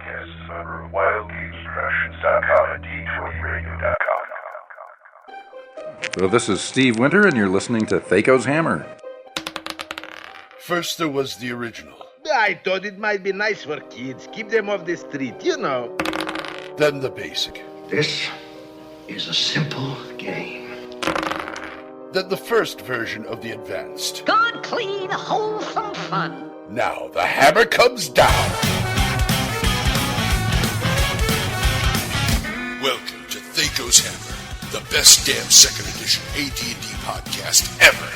podcast is a member of WildGamesProductions.com and D20Radio.com. So this is Steve Winter, and you're listening to THACO's Hammer. First there was the original. I thought it might be nice for kids. Keep them off the street, you know. Then the basic. This is a simple game. Then the first version of the advanced. Good, clean, wholesome fun. Now the hammer comes down. Welcome to THACO's Hammer, the best damn second edition AD&D podcast ever.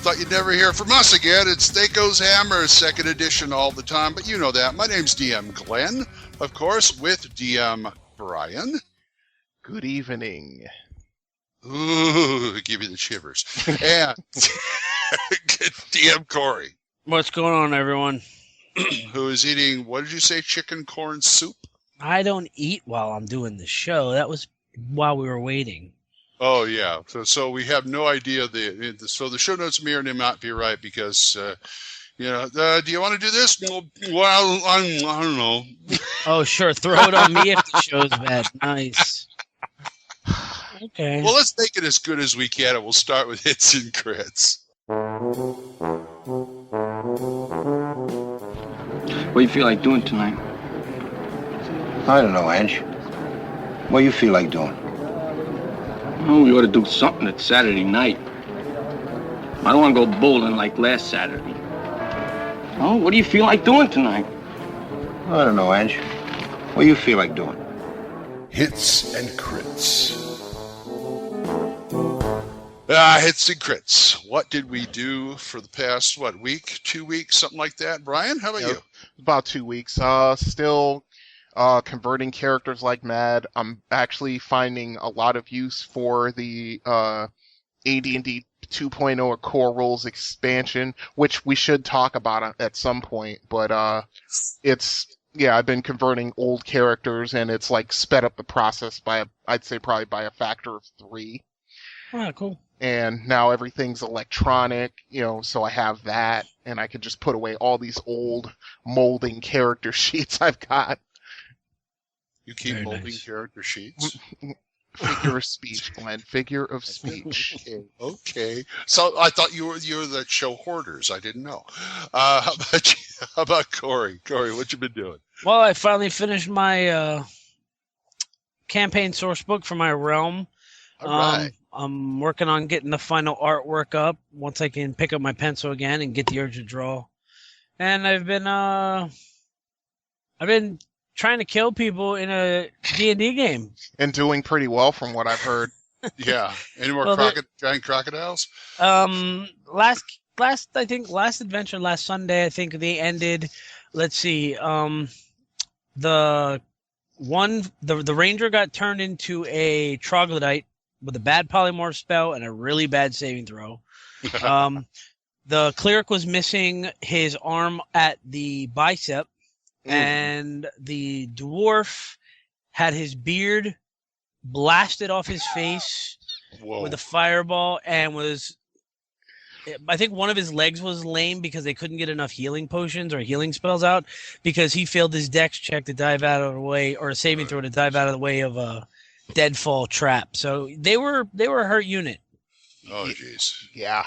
Thought you'd never hear from us again. It's THACO's Hammer, second edition all the time, but you know that. My name's DM Glen, of course, with DM Brian. Good evening. Ooh, give you the shivers. And DM Corey. What's going on, everyone? Who is eating, what did you say, chicken corn soup? I don't eat while I'm doing the show. That was while we were waiting. Oh, yeah. So we have no idea. So the show notes may or may not be right because, do you want to do this? Well, I don't know. Oh, sure. Throw it on me if the show's bad. Nice. Okay. Well, let's make it as good as we can, and we'll start with hits and crits. What do you feel like doing tonight? I don't know, Ange. What do you feel like doing? Oh, we ought to do something at Saturday night. I don't want to go bowling like last Saturday. Oh, what do you feel like doing tonight? I don't know, Ange. What do you feel like doing? Hits and crits. Hits and crits. What did we do for the past, week, 2 weeks, something like that? Brian, how about you? About 2 weeks. Still converting characters like mad. I'm actually finding a lot of use for the AD&D 2.0 Core Rules expansion, which we should talk about at some point. But I've been converting old characters, and it's like sped up the process by, I'd say probably by a factor of 3. Oh, cool. And now everything's electronic, so I have that, and I can just put away all these old molding character sheets I've got. You keep Very molding nice. character sheets? Figure of speech, Glenn. Figure of speech. Okay. So I thought you were the show hoarders. I didn't know. How about Corey? Corey, what you been doing? Well, I finally finished my campaign source book for my realm. All right. I'm working on getting the final artwork up once I can pick up my pencil again and get the urge to draw. And I've been trying to kill people in a D&D game. And doing pretty well from what I've heard. Yeah. Any more giant crocodiles? Last adventure, last Sunday, I think they ended. Let's see. The ranger got turned into a troglodyte with a bad polymorph spell and a really bad saving throw. The cleric was missing his arm at the bicep. And the dwarf had his beard blasted off his face with a fireball, and I think one of his legs was lame because they couldn't get enough healing potions or healing spells out because he failed his dex check to dive out of the way, or a saving throw to dive out of the way of a deadfall trap. So they were a hurt unit. Oh, jeez. Yeah.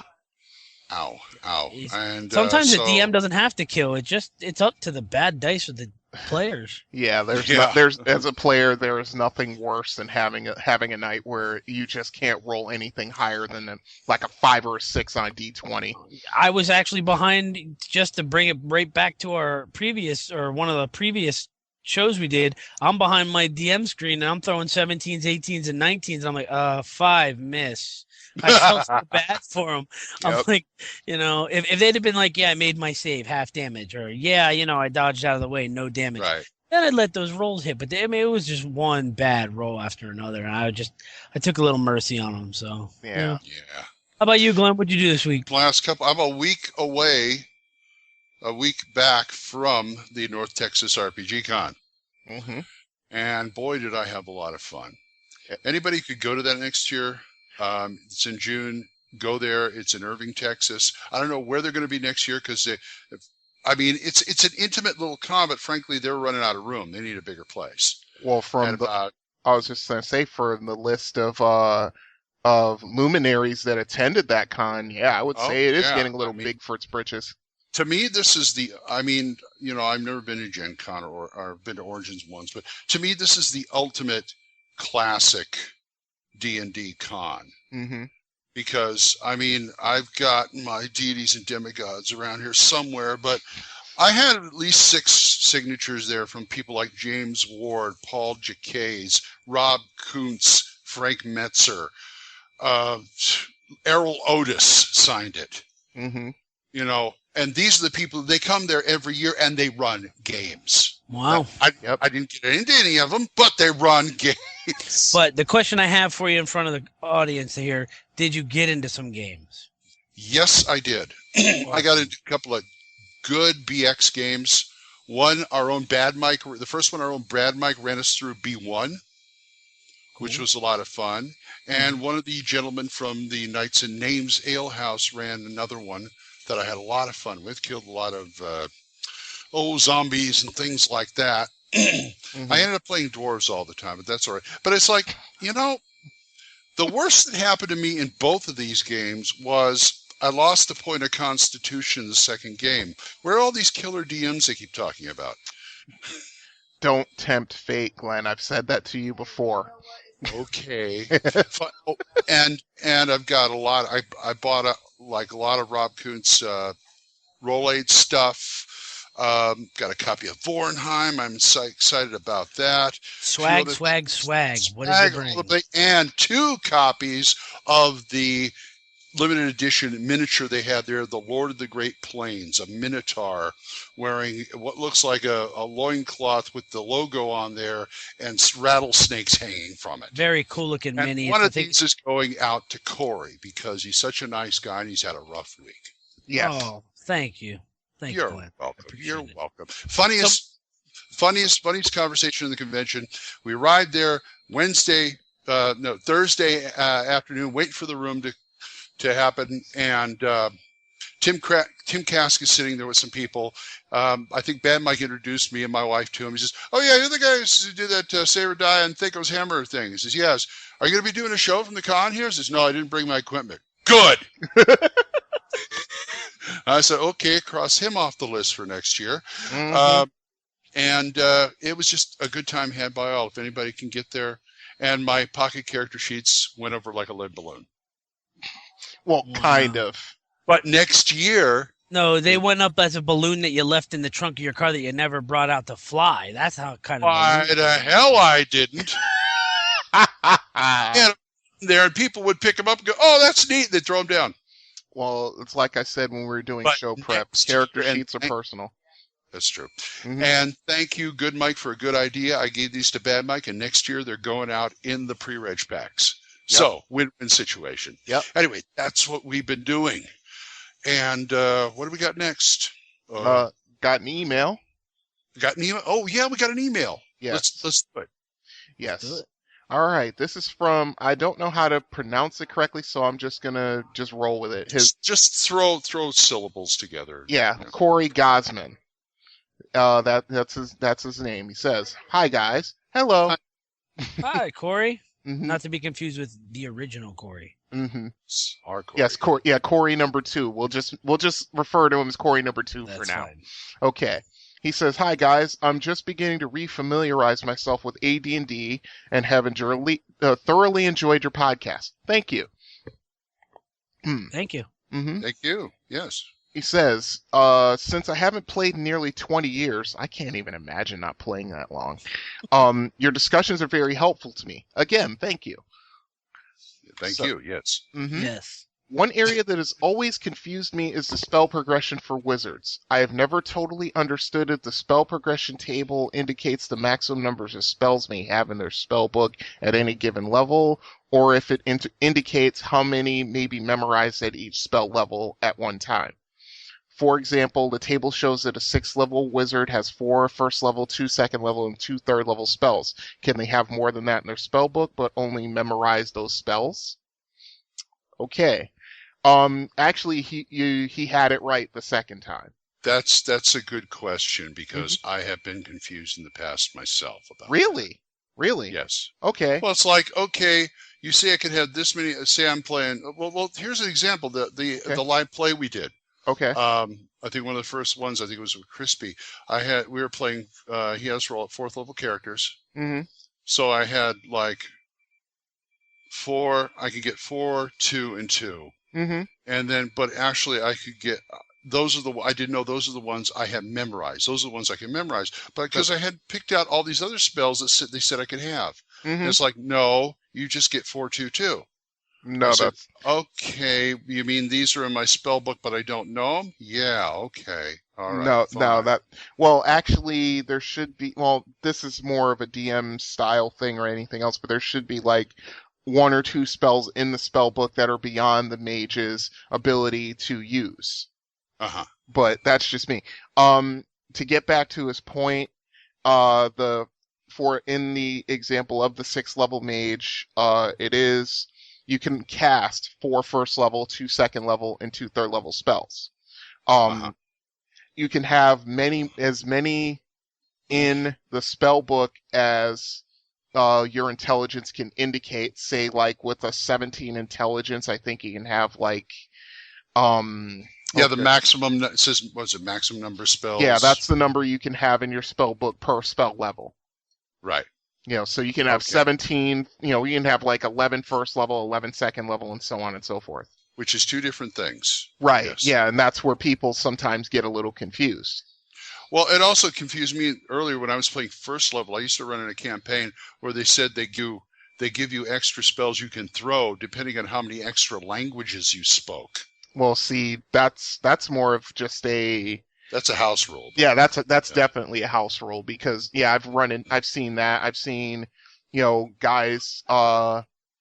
Ow. And sometimes the DM doesn't have to kill. It's up to the bad dice of the players. Yeah, there's as a player, there is nothing worse than having a night where you just can't roll anything higher than a 5 or a 6 on a D20. I was actually behind, just to bring it right back to one of the previous shows we did. I'm behind my DM screen and I'm throwing 17s, 18s, and 19s. And I'm like, 5 miss. I felt so bad for him. I'm like, if they'd have been like, yeah, I made my save, half damage, or yeah, I dodged out of the way, no damage. Right. Then I'd let those rolls hit. But it was just one bad roll after another, and I took a little mercy on them. So yeah. How about you, Glenn? What'd you do this week? I'm a week back from the North Texas RPG Con. Mm-hmm. And boy, did I have a lot of fun. Anybody could go to that next year. It's in June. Go there. It's in Irving, Texas. I don't know where they're going to be next year because I mean, it's an intimate little con, but frankly, they're running out of room. They need a bigger place. Well, I was just going to say, from the list of luminaries that attended that con, yeah, I would say it is getting a little big for its britches. To me, this is I mean, you know, I've never been to Gen Con or been to Origins once, but to me, this is the ultimate classic D&D con. Mm-hmm. Because, I mean, I've got my deities and demigods around here somewhere, but I had at least 6 signatures there from people like James Ward, Paul Jacques, Rob Kuntz, Frank Metzer, Errol Otis signed it. Mm-hmm. You know, and these are the people, they come there every year and they run games. Wow. I didn't get into any of them, but they run games. But the question I have for you in front of the audience here, did you get into some games? Yes, I did. I got into a couple of good BX games. One, our own Bad Mike, the first one, our own Brad Mike ran us through B1, which was a lot of fun. And one of the gentlemen from the Knights and Names Ale House ran another one that I had a lot of fun with, killed a lot of zombies and things like that. Mm-hmm. I ended up playing dwarves all the time, but that's all right. But it's like, you know, the worst that happened to me in both of these games was I lost the point of constitution in the second game. Where are all these killer DMs they keep talking about? Don't tempt fate, Glenn. I've said that to you before. Okay. And I've got a lot. I bought a lot of Rob Kuntz Roll 8 stuff. Got a copy of Vornheim. I'm excited about that. Swag. What is the bring? And 2 copies of the limited edition miniature they had there, the Lord of the Great Plains, a Minotaur wearing what looks like a loincloth with the logo on there and rattlesnakes hanging from it. Very cool looking mini. One of these is going out to Corey because he's such a nice guy and he's had a rough week. Yes. Oh, thank you. You're welcome. You're welcome. Funniest conversation in the convention. We arrived there Thursday afternoon, waiting for the room to happen, and Tim Kask is sitting there with some people. I think Bad Mike introduced me and my wife to him. He says, "Oh yeah, you're the guys who did that Saber Die and THACO's Hammer thing." He says, "Yes. Are you going to be doing a show from the con here?" He says, "No, I didn't bring my equipment." Good. I said, okay, cross him off the list for next year. Mm-hmm. And it was just a good time had by all, if anybody can get there. And my pocket character sheets went over like a lead balloon. Well, kind of. But next year... No, they went up as a balloon that you left in the trunk of your car that you never brought out to fly. That's how kind of... Why the hell I didn't. And there, and people would pick them up and go, "Oh, that's neat." They'd throw them down. Well, it's like I said when we were doing show prep. Character sheets are personal. That's true. Mm-hmm. And thank you, Good Mike, for a good idea. I gave these to Bad Mike, and next year they're going out in the pre-reg packs. Yep. So, win-win situation. Yep. Anyway, that's what we've been doing. And what do we got next? Got an email. Got an email? Oh, yeah, we got an email. Yes. Let's do it. Yes. Do it. All right. This is from, I don't know how to pronounce it correctly, so I'm just going to roll with it. Just throw syllables together. Yeah, Corey Gosman. That's his name. He says, "Hi, guys. Hello." Hi, Corey. Mm-hmm. Not to be confused with the original Corey. Mm-hmm. Our Corey. Yes, Corey. Yeah, Corey number 2. We'll just refer to him as Corey number 2 for now. Fine. Okay. He says, "Hi guys, I'm just beginning to refamiliarize myself with AD&D and have thoroughly enjoyed your podcast. Thank you." Thank you. Mm-hmm. Thank you. Yes. He says, "Since I haven't played in nearly 20 years, I can't even imagine not playing that long. Your discussions are very helpful to me. Again, thank you." Thank you. Yes. Mm-hmm. Yes. One area that has always confused me is the spell progression for wizards. I have never totally understood if the spell progression table indicates the maximum numbers of spells may have in their spell book at any given level, or if it indicates how many may be memorized at each spell level at one time. For example, the table shows that a 6th level wizard has 4 first level, 2 second level, and 2 third level spells. Can they have more than that in their spell book, but only memorize those spells? Okay. Actually, he had it right the second time. That's a good question because I have been confused in the past myself about Really? Really? Yes. Okay. Well, it's like, okay, you say I could have this many. Say I'm playing. Well, here's an example. The live play we did. Okay. I think one of the first ones. I think it was with Crispy. We were playing. He has roll at 4th level characters. Mm-hmm. So I had like 4. I could get 4, 2, and 2. Mm-hmm. And then, but actually, I could get. I didn't know those are the ones I had memorized. Those are the ones I can memorize. But because I had picked out all these other spells that they said I could have. Mm-hmm. It's like, no, you just get 4, 2, 2. No, that's... Okay, you mean these are in my spell book, but I don't know them? Yeah, okay. All right. No, well, actually, there should be, well, this is more of a DM style thing or anything else, but there should be like 1 or 2 spells in the spell book that are beyond the mage's ability to use. Uh-huh. But that's just me. To get back to his point, in the example of the 6th level mage, you can cast 4 1st level, 2 2nd level, and 2 3rd level spells. You can have as many in the spell book as your intelligence can indicate. Say, like with a 17 intelligence, I think you can have like the maximum, it says, what's it, maximum number of spells? Yeah, that's the number you can have in your spell book per spell level. Right. So you can have 17, you can have like 11 1st level, 11 2nd level, and so on and so forth. Which is 2 different things. Right, yes. Yeah, and that's where people sometimes get a little confused. Well, it also confused me earlier when I was playing 1st level. I used to run in a campaign where they said they give you extra spells you can throw depending on how many extra languages you spoke. Well, see, that's more of just a... That's a house rule. Yeah, that's definitely a house rule because, I've seen that. I've seen, guys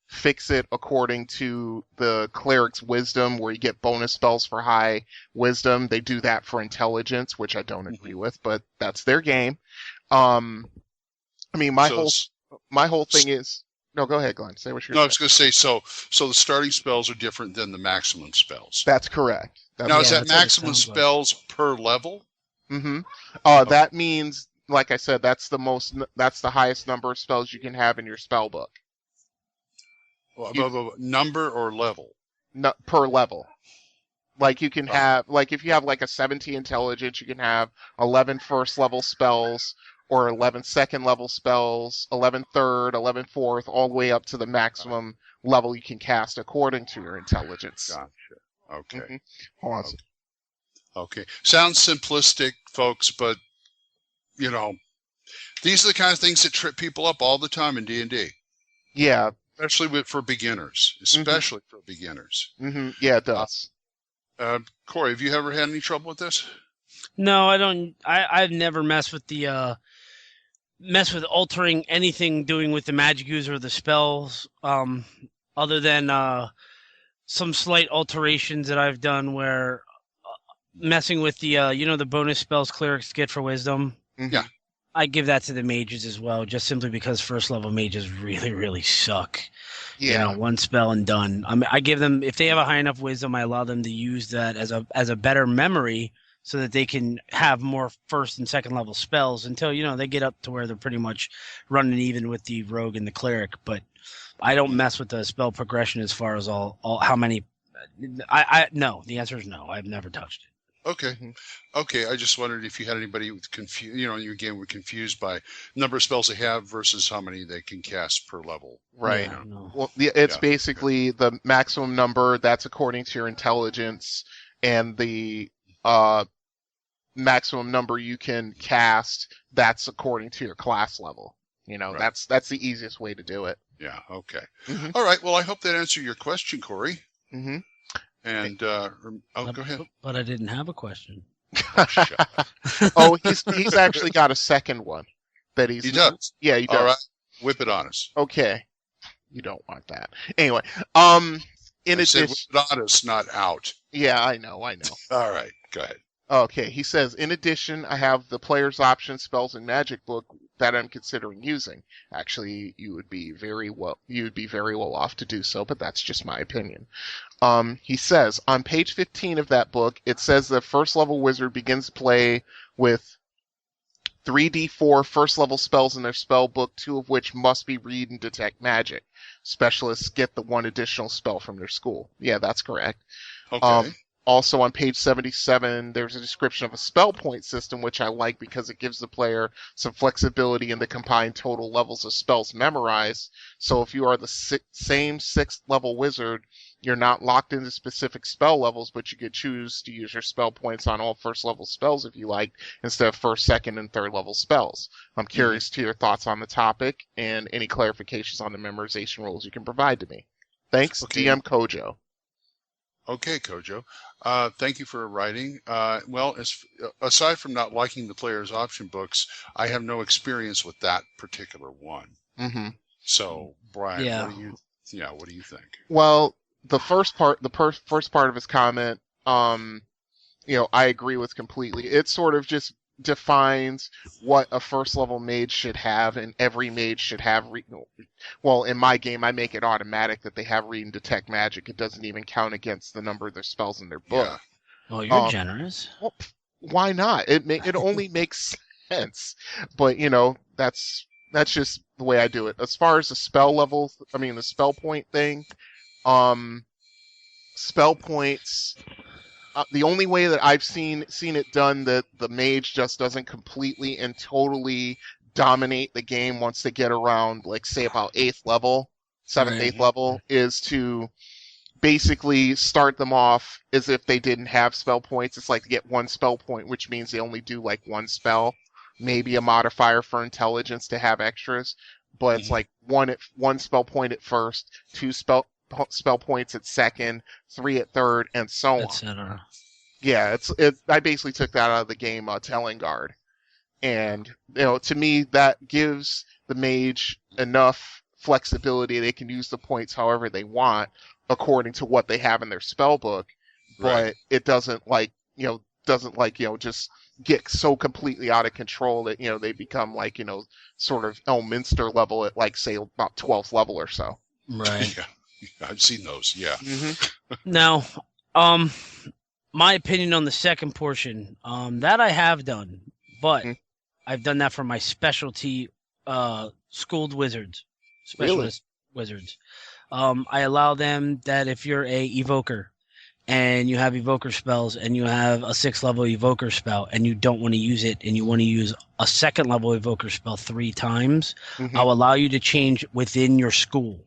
fix it according to the cleric's wisdom where you get bonus spells for high wisdom. They do that for intelligence, which I don't agree with, but that's their game. My whole thing is... No, go ahead, Glenn. Say what you're saying. No, I was going to say, so the starting spells are different than the maximum spells. That's correct. Is that maximum spells per level? Mm-hmm. That means, like I said, that's the highest number of spells you can have in your spell book. Well, number or level? No, per level. Like you can have, like if you have like a 17 intelligence, you can have 11 1st level spells, or 11 2nd level spells, 11 3rd, 11 4th, all the way up to the maximum level you can cast according to your intelligence. Gotcha. Okay. Mm-hmm. Hold on. Okay. Sounds simplistic, folks, but, these are the kind of things that trip people up all the time in D&D. Yeah. Especially for beginners. Especially for beginners. Mm-hmm. Yeah, it does. Corey, have you ever had any trouble with this? No, I don't. I've never messed with altering anything doing with the magic user or the spells, other than some slight alterations that I've done where messing with the the bonus spells clerics get for wisdom. Yeah. I give that to the mages as well, just simply because 1st level mages really, really suck. Yeah. 1 spell and done. I give them, if they have a high enough wisdom, I allow them to use that as a better memory so that they can have more 1st and 2nd level spells until, they get up to where they're pretty much running even with the rogue and the cleric. But I don't mess with the spell progression as far as all how many. No, the answer is no. I've never touched it. Okay. Okay. I just wondered if you had anybody confused, in your game were confused by number of spells they have versus how many they can cast per level. Right. Yeah, no. Well, it's basically the maximum number that's according to your intelligence, and the maximum number you can cast that's according to your class level. Right. That's the easiest way to do it. Yeah. Okay. Mm-hmm. All right. Well, I hope that answered your question, Corey. Mm-hmm. And go ahead. But I didn't have a question. Oh, he's actually got a second one that he does. Yeah, he does. All right, whip it on us. Okay, you don't want that. Anyway, in addition, whip it on us, not out. Yeah, I know. All right, go ahead. Okay, he says, in addition, I have the player's option spells and magic book that I'm considering using. Actually, you would be very well off to do so, but that's just my opinion. He says, on page 15 of that book, it says the first level wizard begins play with 3d4 first level spells in their spell book, 2 of which must be read and detect magic. Specialists get the 1 additional spell from their school. Yeah, that's correct. Okay. Also on page 77, there's a description of a spell point system, which I like because it gives the player some flexibility in the combined total levels of spells memorized. So if you are the same 6th level wizard, you're not locked into specific spell levels, but you could choose to use your spell points on all first level spells if you like, instead of first, second, and third level spells. I'm curious to your thoughts on the topic and any clarifications on the memorization rules you can provide to me. Thanks, Okay. DM Kojo. Okay, Kojo. Thank you for writing. Well, aside from not liking the player's option books, I have no experience with that particular one. Mm-hmm. So, Brian, Yeah. what do you think? Well, the first part of his comment, I agree with completely. It sort of just defines what a first level mage should have, and every mage should have well, in my game I make it automatic that they have read and detect magic. It doesn't even count against the number of their spells in their book. Yeah. Well, you're generous. Well, why not? It only makes sense. But that's just the way I do it. As far as the spell levels, the spell point thing, spell points, the only way that I've seen it done that the mage just doesn't completely and totally dominate the game once they get around, like, say, about 8th level, 7th, 8th level, is to basically start them off as if they didn't have spell points. It's like to get 1 spell point, which means they only do, like, 1 spell, maybe a modifier for intelligence to have extras, but it's like 1 spell point at first, 2 spell points at second, 3 at third, and so on. Etc. Yeah, I basically took that out of the game, Telling Guard. And, to me, that gives the mage enough flexibility. They can use the points however they want, according to what they have in their spell book. Right. But it doesn't just get so completely out of control that, they become like, sort of Elminster level at, like, say, about 12th level or so. Right. Yeah. I've seen those, yeah. Mm-hmm. Now, my opinion on the second portion, that I have done, but I've done that for my specialty schooled wizards, specialist wizards. I allow them that if you're a evoker and you have evoker spells and you have a 6th level evoker spell and you don't want to use it and you want to use a 2nd level evoker spell 3 times, I'll allow you to change within your school.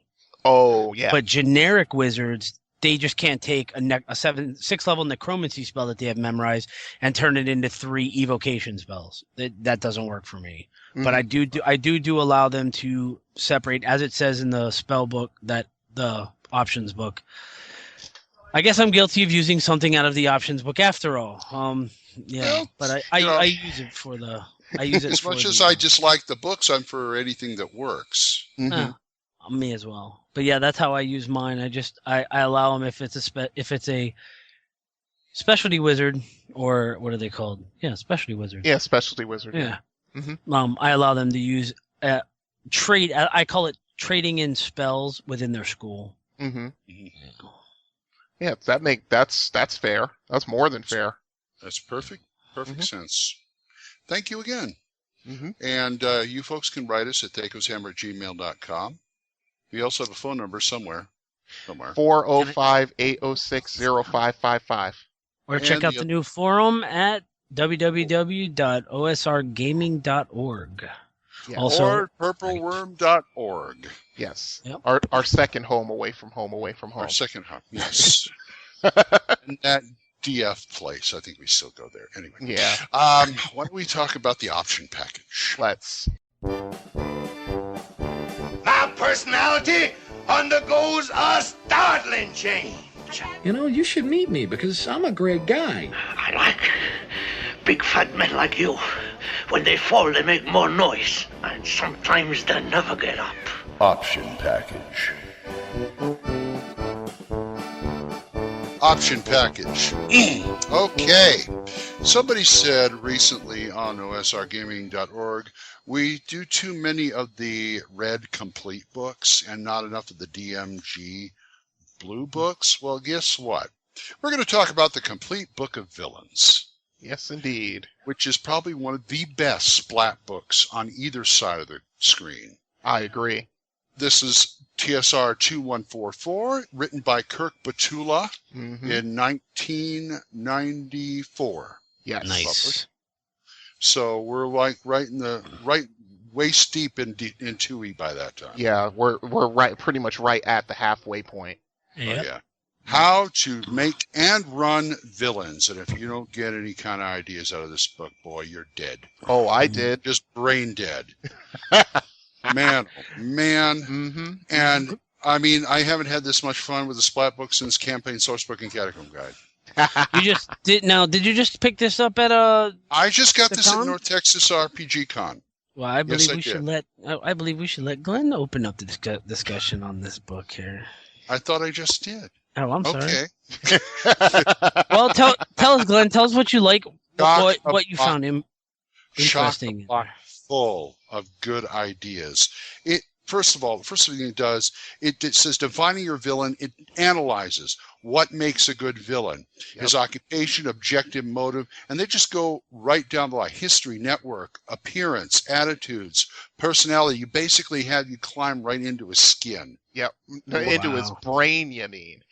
Oh, yeah. But generic wizards, they just can't take a 6th level necromancy spell that they have memorized and turn it into 3 evocation spells. That doesn't work for me. But I do allow them to separate, as it says in the spell book, that the options book. I guess I'm guilty of using something out of the options book after all. But I use it for the. I use it as much as I dislike the books, I'm for anything that works. Me as well. But yeah, that's how I use mine. I allow them if it's a specialty wizard, or what are they called? Yeah, specialty wizard. Yeah, specialty wizard. Yeah. I allow them to use trade. I call it trading in spells within their school. Yeah, that's fair. That's more than fair. That's perfect sense. Thank you again. And you folks can write us at thacoshammer@gmail.com. We also have a phone number somewhere. 405-806-0555. Or check out the new forum at www.osrgaming.org. Yeah. Also, or purpleworm.org. Yes. Yep. Our second home away from home. Our second home, yes. And that DF place, I think we still go there. Anyway. Yeah. Why don't we talk about the option package? Let's. My personality undergoes a startling change. You should meet me because I'm a great guy. I like big fat men like you. When they fall, they make more noise. And sometimes they never get up. Option package. Option package. Okay. Somebody said recently on osrgaming.org, we do too many of the red complete books and not enough of the DMG blue books? Well, guess what? We're going to talk about the complete book of villains. Yes, indeed. Which is probably one of the best splat books on either side of the screen. I agree. This is TSR 2144, written by Kirk Batula in 1994. Yes. Nice. So we're like right waist deep in Tui by that time. Yeah, we're pretty much right at the halfway point. Yep. Oh, yeah. How to make and run villains. And if you don't get any kind of ideas out of this book, boy, you're dead. Oh, I did. Just brain dead. Man, oh, man. Mm-hmm. And, I mean, I haven't had this much fun with the splat book since Campaign Sourcebook and Catacomb Guide. You just did. Now, did you just pick this up at I just got this con? at North Texas RPG Con. Well, I believe Yes, we should let. I believe we should let Glenn open up the discussion on this book here. I thought I just did. Oh, I'm sorry. Okay. Well, tell us, Glenn. Tell us what you like. What you found interesting. Chock-a-block full of good ideas. First of all, the first thing it does, it says defining your villain. It analyzes what makes a good villain, his occupation, objective, motive, and they just go right down the line. History, network, appearance, attitudes, personality. You basically have you climb right into his skin. Yep, into his brain. You mean?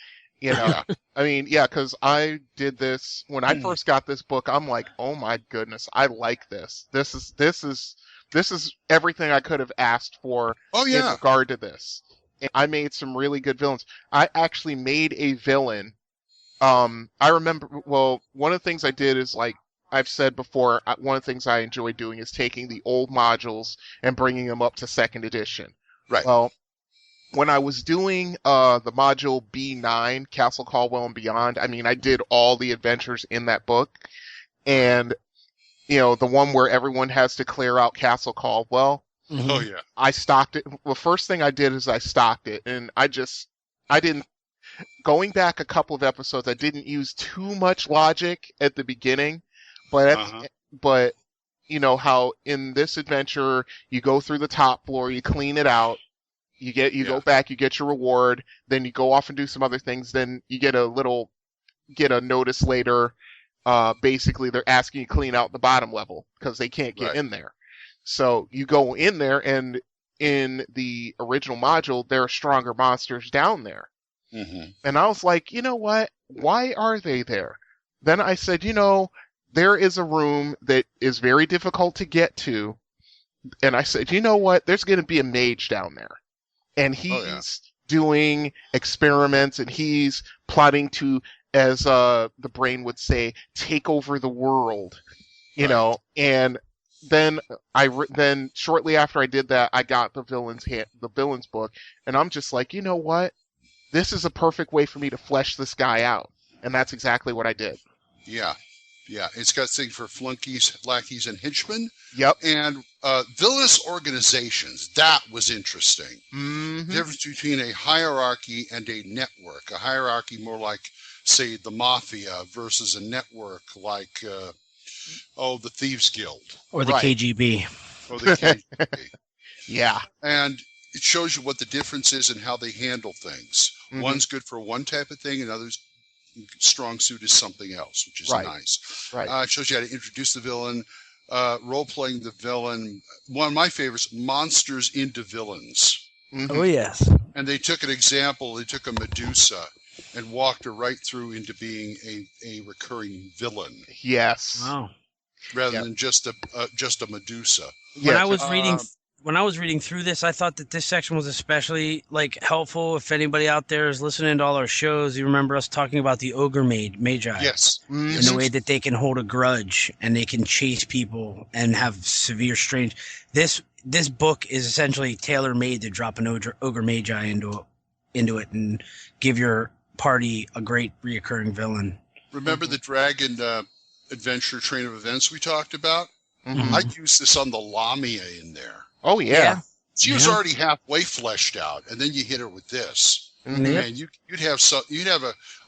You know, I mean, yeah, because I did this when I first got this book. I'm like, oh my goodness, I like this. This is everything I could have asked for in regard to this. And I made some really good villains. I actually made a villain. I remember, well, one of the things I did is, like I've said before, one of the things I enjoy doing is taking the old modules and bringing them up to second edition. Right. Well, when I was doing the module B9, Castle Caldwell and Beyond, I mean, I did all the adventures in that book. And you know, the one where everyone has to clear out Castle Caldwell. Mm-hmm. Oh, yeah. I stocked it. Well, first thing I did is I stocked it. And I didn't, going back a couple of episodes, I didn't use too much logic at the beginning. But, but you know, how in this adventure, you go through the top floor, you clean it out, you go back, you get your reward, then you go off and do some other things, then you get a notice later. Basically, they're asking you to clean out the bottom level because they can't get in there. So you go in there, and in the original module, there are stronger monsters down there. Mm-hmm. And I was like, you know what? Why are they there? Then I said, you know, there is a room that is very difficult to get to. And I said, you know what? There's going to be a mage down there. And he's doing experiments, and he's plotting to, as the brain would say, take over the world, you know. And then then shortly after I did that, I got the villains book, and I'm just like, you know what? This is a perfect way for me to flesh this guy out, and that's exactly what I did. Yeah, it's got things for flunkies, lackeys, and henchmen. Yep. And villainous organizations. That was interesting. Mm-hmm. The difference between a hierarchy and a network. A hierarchy more like, say, the Mafia versus a network like, the Thieves Guild. Or the KGB. Or the KGB. Yeah. And it shows you what the difference is in how they handle things. Mm-hmm. One's good for one type of thing, and others strong suit is something else, which is nice. Right. It shows you how to introduce the villain, role-playing the villain. One of my favorites, monsters into villains. Mm-hmm. Oh, yes. And they took an example. They took a Medusa and walked her right through into being a recurring villain. Yes. Wow. Rather than just a Medusa. When I was reading through this, I thought that this section was especially helpful. If anybody out there is listening to all our shows, you remember us talking about the ogre magi. Yes. In the way that they can hold a grudge and they can chase people and have severe strange. This book is essentially tailor-made to drop an ogre magi into it and give your party a great reoccurring villain. Remember the dragon adventure train of events we talked about? Mm-hmm. I'd use this on the Lamia in there. Oh, yeah. She was already halfway fleshed out, and then you hit her with this. Mm-hmm. And you'd have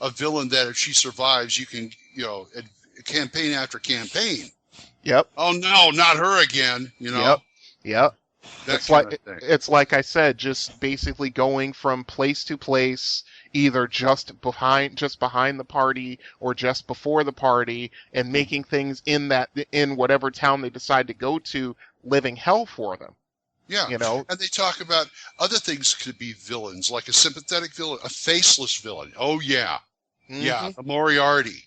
a villain that if she survives, you can, campaign after campaign. Yep. Oh, no, not her again, you know. Yep. It's like I said, just basically going from place to place, either just behind the party or just before the party, and making things in whatever town they decide to go to living hell for them. Yeah, and they talk about other things could be villains, like a sympathetic villain, a faceless villain. Oh yeah, yeah, the Moriarty.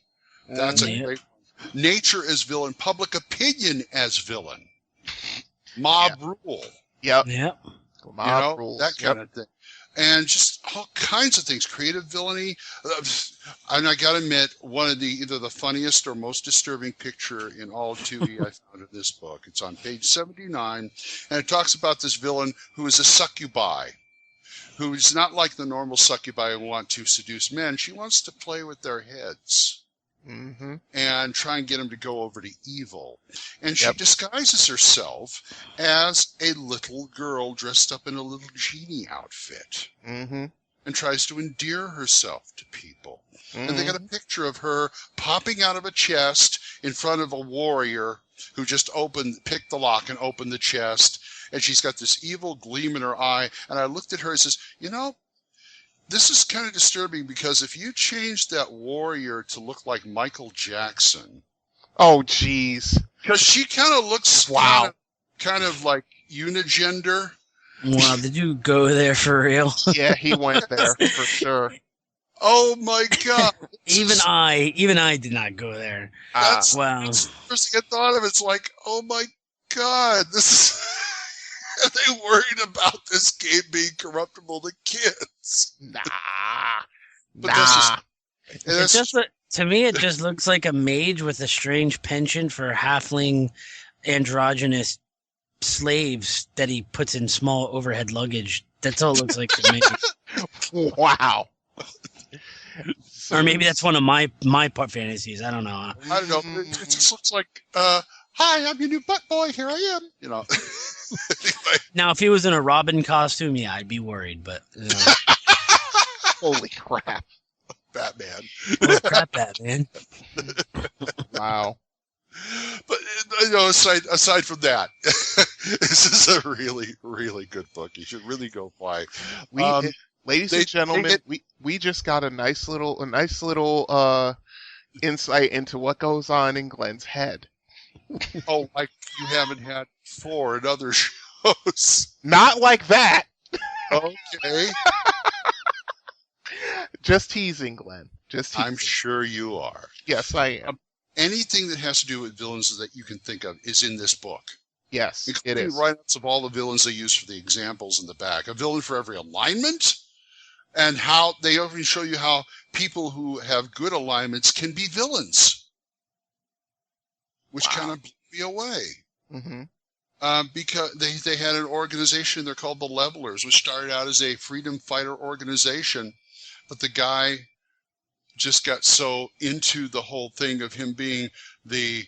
That's a great one. Nature as villain, public opinion as villain, mob rule. Yep. Mob rules. That kind of thing. And just all kinds of things. Creative villainy. And I got to admit, one of either the funniest or most disturbing picture in all of 2E I found in this book. It's on page 79, and it talks about this villain who is a succubi, who is not like the normal succubi who want to seduce men. She wants to play with their heads. Mm-hmm. And try and get him to go over to evil. And she disguises herself as a little girl dressed up in a little genie outfit. Mm-hmm. And tries to endear herself to people. Mm-hmm. And they got a picture of her popping out of a chest in front of a warrior who just picked the lock and opened the chest. And she's got this evil gleam in her eye. And I looked at her and says, this is kind of disturbing, because if you change that warrior to look like Michael Jackson. Oh, jeez. Because she kind of looks kind of like unigender. Wow, did you go there for real? Yeah, he went there for sure. Oh my God! even I did not go there. That's wow. That's the first thing I thought of. It's like, oh my God, this is. Are they worried about this game being corruptible to kids? To me, it just looks like a mage with a strange penchant for halfling androgynous slaves that he puts in small overhead luggage. That's all it looks like to me. Wow. Or maybe that's one of my fantasies. I don't know. I don't know. It just looks like, hi, I'm your new butt boy. Here I am. Anyway. Now, if he was in a Robin costume, yeah, I'd be worried. But holy crap, Batman! Holy crap, Batman! Wow. But aside from that, this is a really, really good book. You should really go buy. Ladies and gentlemen, we just got a nice little insight into what goes on in Glen's head. Oh, like you haven't had before in other shows. Not like that. Okay. Just teasing, Glenn. Just teasing. I'm sure you are. Yes, I am. Anything that has to do with villains that you can think of is in this book. Yes, it is. Write-ups of all the villains they use for the examples in the back. A villain for every alignment, and how they even show you how people who have good alignments can be villains. Which kind of blew me away. Mm-hmm. Because they had an organization, they're called the Levelers, which started out as a freedom fighter organization, but the guy just got so into the whole thing of him being the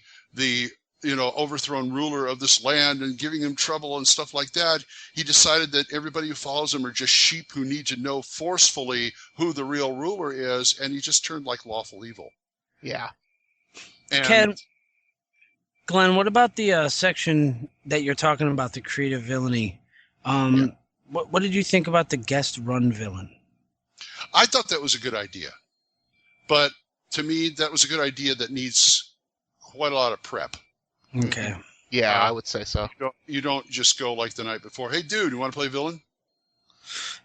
overthrown ruler of this land and giving him trouble and stuff like that, he decided that everybody who follows him are just sheep who need to know forcefully who the real ruler is, and he just turned like lawful evil. Yeah. And Glenn, what about the section that you're talking about, the creative villainy? What did you think about the guest run villain? I thought that was a good idea. But to me, that was a good idea that needs quite a lot of prep. Okay. Yeah, I would say so. You don't just go like the night before, hey, dude, you want to play villain?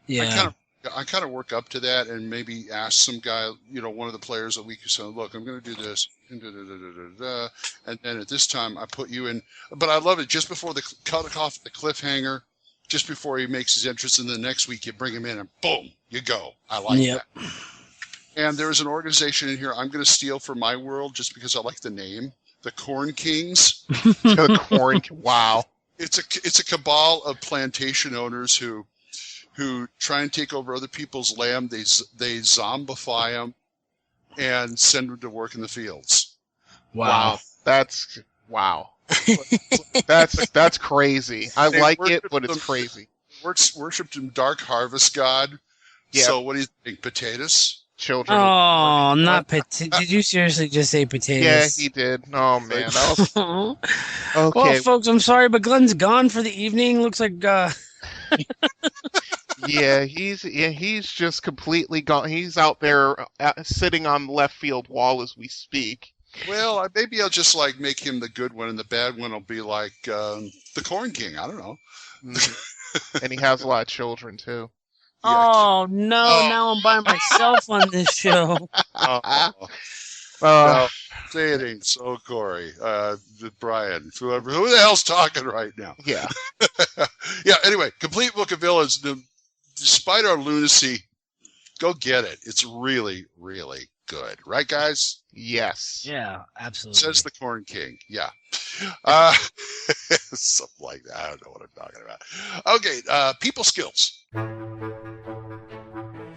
Yeah. I kind of work up to that and maybe ask some guy, one of the players a week or so, look, I'm going to do this, and then at this time I put you in. But I love it. Just before the cut off the cliffhanger, just before he makes his entrance, and the next week you bring him in and boom, you go. I like that. And there's an organization in here I'm going to steal for my world just because I like the name, the Corn Kings. The Corn. Wow. It's a cabal of plantation owners who try and take over other people's land. They zombify them and send them to work in the fields. Wow. That's crazy. I like it, but it's crazy. Worshipped him dark harvest god. Yeah. So what do you think? Potatoes? children. Oh, not Did you seriously just say potatoes? Yeah, he did. Oh man. Okay. Well, folks, I'm sorry, but Glenn's gone for the evening. Looks like. Yeah, he's just completely gone. He's out there sitting on the left field wall as we speak. Well, maybe I'll just like make him the good one, and the bad one will be like the Corn King. I don't know. And he has a lot of children too. Oh no! Now I'm by myself on this show. Well, say it ain't so, Corey. Brian, who the hell's talking right now? Yeah. Yeah. Anyway, complete book of villains. Despite our lunacy, go get it. It's really, really good, right, guys? Yes. Yeah, absolutely. Says the Corn King. Yeah. Something like that. I don't know what I'm talking about. Okay. People skills.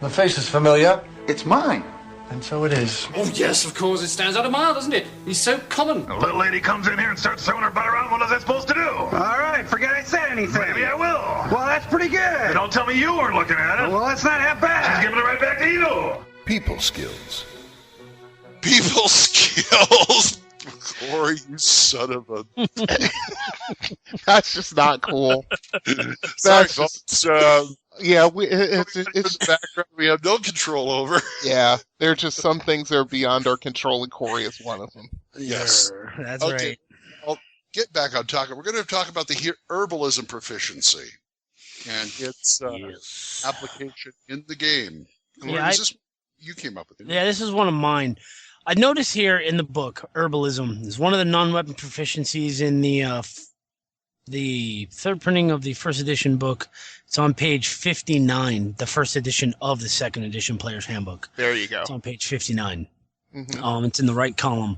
The face is familiar. It's mine. And so it is. Oh, yes, of course. It stands out a mile, doesn't it? He's so common. A little lady comes in here and starts throwing her butt around. What is that supposed to do? All right, forget I said anything. Maybe I will. Well, that's pretty good. Don't tell me you weren't looking at it. Well, that's not half bad. She's giving it right back to you. People skills. People skills. Corey, you son of a... That's just not cool. Sorry, That's folks. Yeah, it's the background we have no control over. Yeah, there are just some things that are beyond our control, and Corey is one of them. Yes. That's okay. right. I'll get back on talking. We're going to talk about the herbalism proficiency and its application in the game. Yeah, this you came up with it? Yeah, this is one of mine. I notice here in the book, herbalism is one of the non-weapon proficiencies in the third printing of the first edition book. It's on page 59, the first edition of the second edition Player's Handbook. There you go. It's on page 59. Mm-hmm. It's in the right column.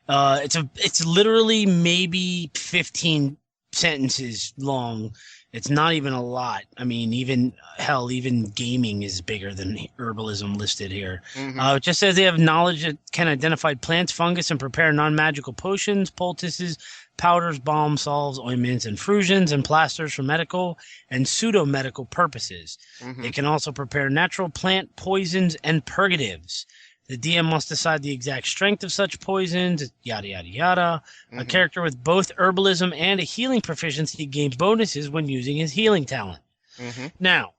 It's literally maybe 15 sentences long. It's not even a lot. I mean, even gaming is bigger than herbalism listed here. Mm-hmm. It just says they have knowledge that can identify plants, fungus, and prepare non-magical potions, poultices, powders, balms, salves, ointments, infusions, and plasters for medical and pseudo-medical purposes. Mm-hmm. They can also prepare natural plant poisons and purgatives. The DM must decide the exact strength of such poisons, yada, yada, yada. Mm-hmm. A character with both herbalism and a healing proficiency gains bonuses when using his healing talent. Mm-hmm. Now,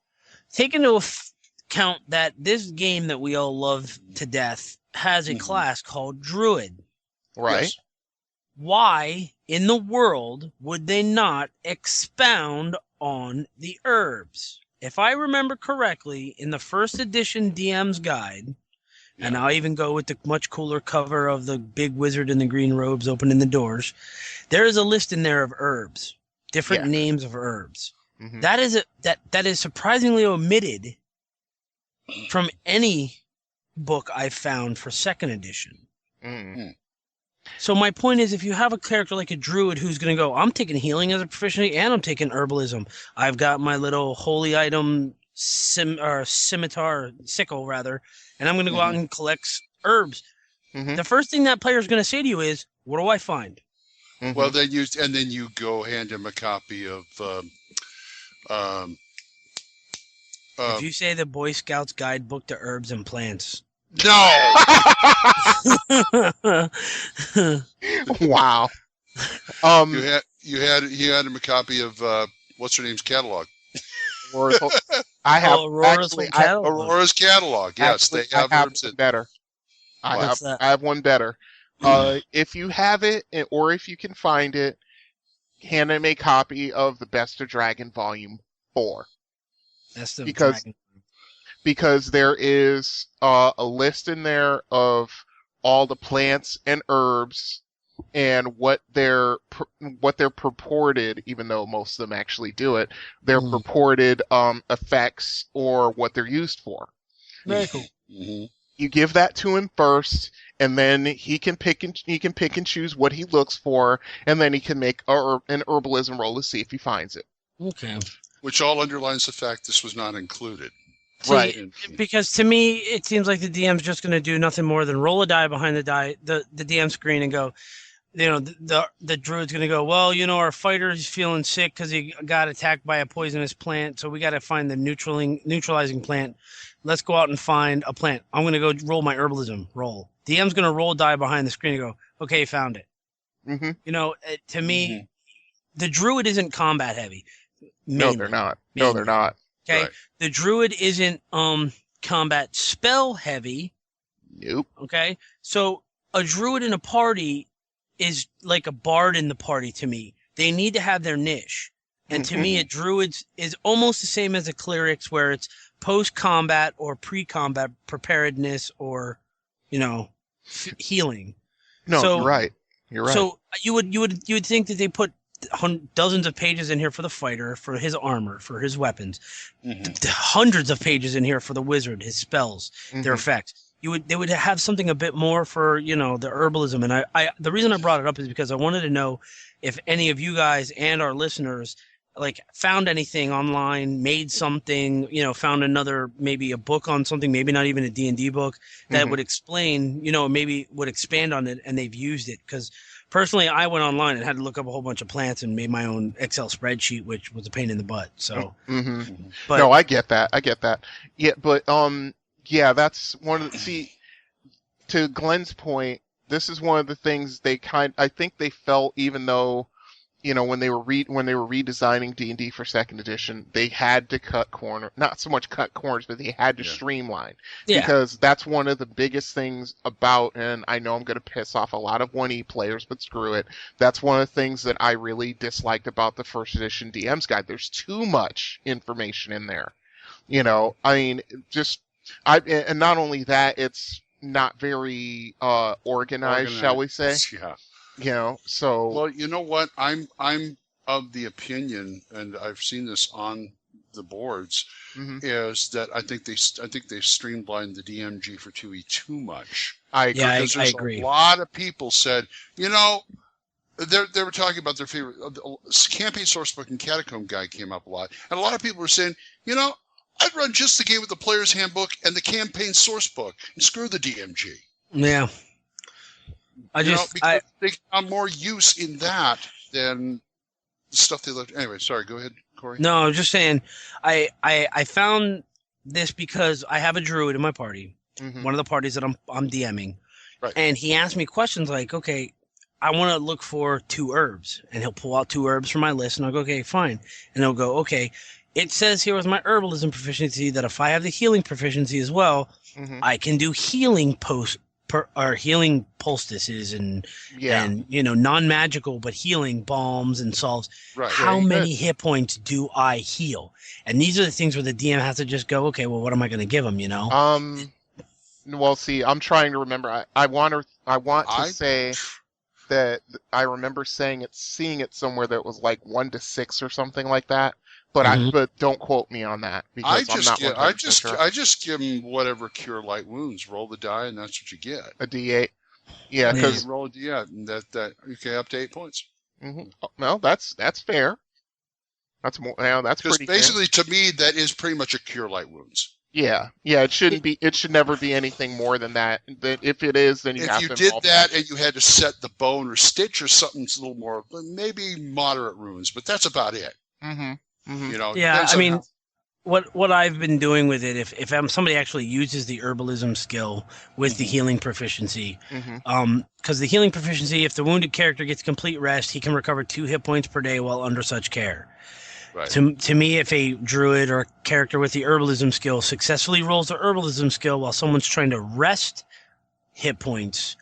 take into account that this game that we all love to death has a class called Druid. Right. Yes. Why in the world would they not expound on the herbs? If I remember correctly, in the first edition DM's guide, and I'll even go with the much cooler cover of the big wizard in the green robes opening the doors, there is a list in there of herbs, different names of herbs. Mm-hmm. That is surprisingly omitted from any book I've found for second edition. Mm-hmm. So my point is, if you have a character like a druid who's going to go, I'm taking healing as a proficiency and I'm taking herbalism. I've got my little holy item scimitar, sickle rather, and I'm going to go out and collect herbs. Mm-hmm. The first thing that player is going to say to you is, what do I find? Mm-hmm. Well, then you go hand him a copy of If you say the Boy Scouts Guidebook to Herbs and Plants. No. Wow. You had him a copy of what's her name's catalog. I have Aurora's catalog. Yes, actually, they have herbs in better. I have one better. If you have it, or if you can find it, hand him a copy of the Best of Dragon Volume 4. Because there is a list in there of all the plants and herbs and what they're purported, even though most of them actually do it, their purported effects or what they're used for. Very cool. Mm-hmm. You give that to him first, and then he can pick and choose what he looks for, and then he can make an herbalism roll to see if he finds it. Okay. Which all underlines the fact this was not included. Right. Because to me, it seems like the DM's just going to do nothing more than roll a die behind the DM screen and go, the druid's going to go, well, our fighter's feeling sick because he got attacked by a poisonous plant, so we got to find the neutralizing plant. Let's go out and find a plant. I'm going to go roll my herbalism roll. DM's going to roll a die behind the screen and go, okay, found it. Mm-hmm. To me, the druid isn't combat heavy. Mainly. No, they're not. No, they're not. Okay, Right. The druid isn't combat spell heavy. Nope. Okay, so a druid in a party is like a bard in the party to me. They need to have their niche. And to me, a druid is almost the same as a cleric's, where it's post-combat or pre-combat preparedness or, healing. No, you're right. You're right. So you would think that they put dozens of pages in here for the fighter, for his armor, for his weapons, hundreds of pages in here for the wizard, his spells, their effects. They would have something a bit more for, the herbalism. And I the reason I brought it up is because I wanted to know if any of you guys and our listeners found anything online, made something, found maybe a book on something, maybe not even a D&D book that would explain, maybe would expand on it, and they've used it. Because personally, I went online and had to look up a whole bunch of plants and made my own Excel spreadsheet, which was a pain in the butt. So, but no, I get that. Yeah, but yeah, that's one of the, to Glenn's point, this is one of the things I think they felt, even though, when they were redesigning D&D for second edition, they had to not so much cut corners, but they had to streamline. Yeah. Because that's one of the biggest things about, and I know I'm going to piss off a lot of 1E players, but screw it. That's one of the things that I really disliked about the first edition DM's guide. There's too much information in there. I mean, and not only that, it's not very organized, shall we say? Yeah. So. Well, you know what? I'm of the opinion, and I've seen this on the boards, is that I think they've streamlined the DMG for 2E too much. I agree. Yeah, because I agree. A lot of people said, they were talking about their favorite campaign sourcebook and catacomb guide came up a lot, and a lot of people were saying, I'd run just the game with the player's handbook and the campaign sourcebook and screw the DMG. Yeah. Because they found more use in that than the stuff they left. Anyway, sorry, go ahead, Corey. No, I was just saying, I found this because I have a druid in my party, one of the parties that I'm DMing, right. And he asked me questions like, okay, I want to look for 2 herbs, and he'll pull out 2 herbs from my list, and I'll go, okay, fine, and he'll go, okay, it says here with my herbalism proficiency that if I have the healing proficiency as well, I can do healing healing poultices and non-magical but healing balms and salves. Right. How many hit points do I heal? And these are the things where the DM has to just go, okay, well, what am I going to give him? Well, see, I'm trying to remember. I want to say that I remember seeing it somewhere that was like 1 to 6 or something like that. But but don't quote me on that because I just give them whatever cure light wounds. Roll the die, and that's what you get. A D8. Yeah, because roll a D8, and that okay, up to 8 points. No, that's fair. That's more. Yeah, that's pretty. Basically, fair. To me, that is pretty much a cure light wounds. Yeah. It shouldn't be. It should never be anything more than that. If it is, then you have to. If you did that and you had to set the bone or stitch or something, it's a little more, maybe moderate wounds, but that's about it. Yeah, I mean, what I've been doing with it, if somebody actually uses the herbalism skill with the healing proficiency, because the healing proficiency, if the wounded character gets complete rest, he can recover 2 hit points per day while under such care. Right. To me, if a druid or a character with the herbalism skill successfully rolls the herbalism skill while someone's trying to rest hit points,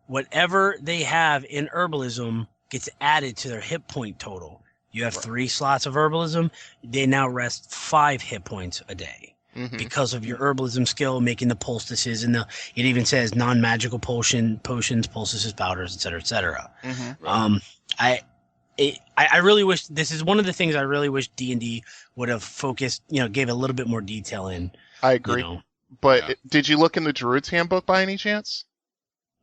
whatever they have in herbalism gets added to their hit point total. You have 3 slots of herbalism. They now rest 5 hit points a day because of your herbalism skill, making the poultices, and it even says non-magical potions, poultices, powders, etc., etc. I really wish, this is one of the things I really wish D&D would have focused, gave a little bit more detail in. I agree. But did you look in the Druid's Handbook by any chance?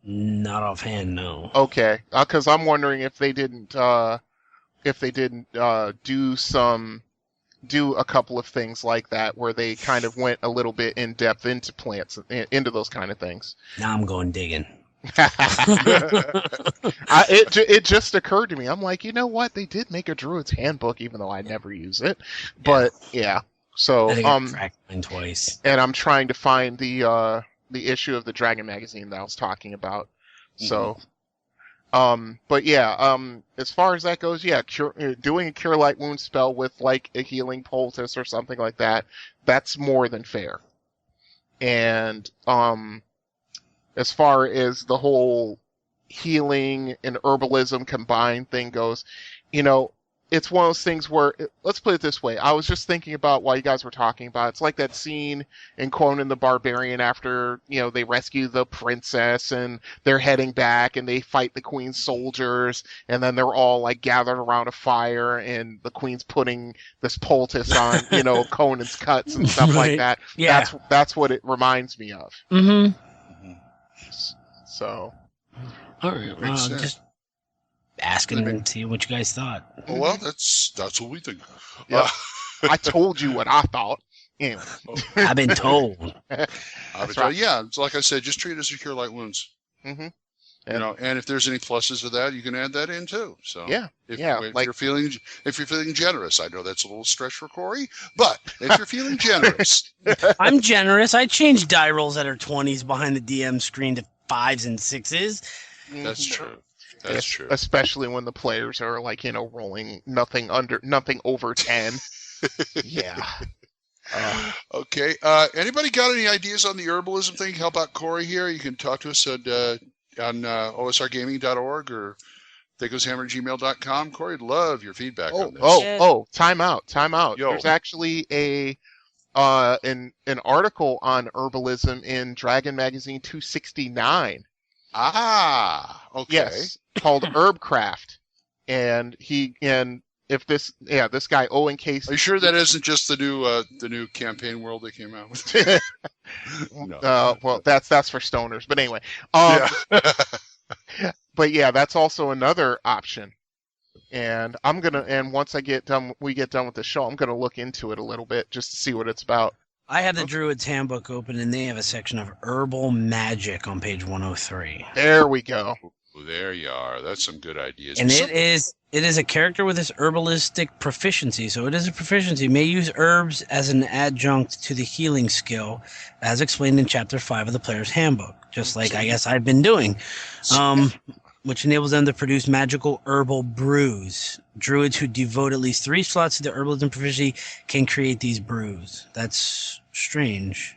Not offhand, no. Okay, because I'm wondering if they didn't. Do a couple of things like that where they kind of went a little bit in depth into plants, into those kind of things. Now I'm going digging. It just occurred to me. I'm like, you know what? They did make a Druid's Handbook, even though I never use it. But yeah, so I think I cracked mine twice. And I'm trying to find the issue of the Dragon magazine that I was talking about. So, but yeah, as far as that goes, yeah, doing a Cure Light Wound spell with like a healing poultice or something like that, that's more than fair. And as far as the whole healing and herbalism combined thing goes, you know, it's one of those things where, let's put it this way. I was just thinking about while you guys were talking about, it's like that scene in Conan the Barbarian after, you know, they rescue the princess and they're heading back and they fight the queen's soldiers and then they're all like gathered around a fire and the queen's putting this poultice on, you know, Conan's cuts and stuff like that. Yeah. That's what it reminds me of. Mm-hmm. So. All right. Well, just asking and see what you guys thought. Well, that's what we think. Yeah. I told you what I thought. Anyway. I've been told. Yeah, it's like I said, just treat it as a Cure Light Wounds. Mm-hmm. You know, and if there's any pluses of that, you can add that in too. So if you're feeling generous, I know that's a little stretch for Corey, but if you're feeling generous, I'm generous. I change die rolls that are 20s behind the DM screen to 5s and 6s. That's true. That's true. Especially when the players are like, you know, rolling nothing over 10. Yeah. Okay. Anybody got any ideas on the herbalism thing? Help out Corey here. You can talk to us on osrgaming.org or thacoshammer@gmail.com. Corey, I'd love your feedback on this. Time out. Yo. There's actually an article on herbalism in Dragon Magazine 269. Ah, okay. Yes, called Herbcraft, and this guy Owen Case. Are you sure that isn't just the new campaign world they came out with? No. Well, that's for stoners, but anyway. But yeah, that's also another option. And once we get done with the show, I'm gonna look into it a little bit just to see what it's about. I have the Druid's Handbook open, and they have a section of herbal magic on page 103. There we go. There you are. That's some good ideas. And it is a character with this herbalistic proficiency. So it is a proficiency. May use herbs as an adjunct to the healing skill, as explained in Chapter 5 of the Player's Handbook, just like I guess I've been doing, which enables them to produce magical herbal brews. Druids who devote at least 3 slots to the herbalism proficiency can create these brews. That's strange.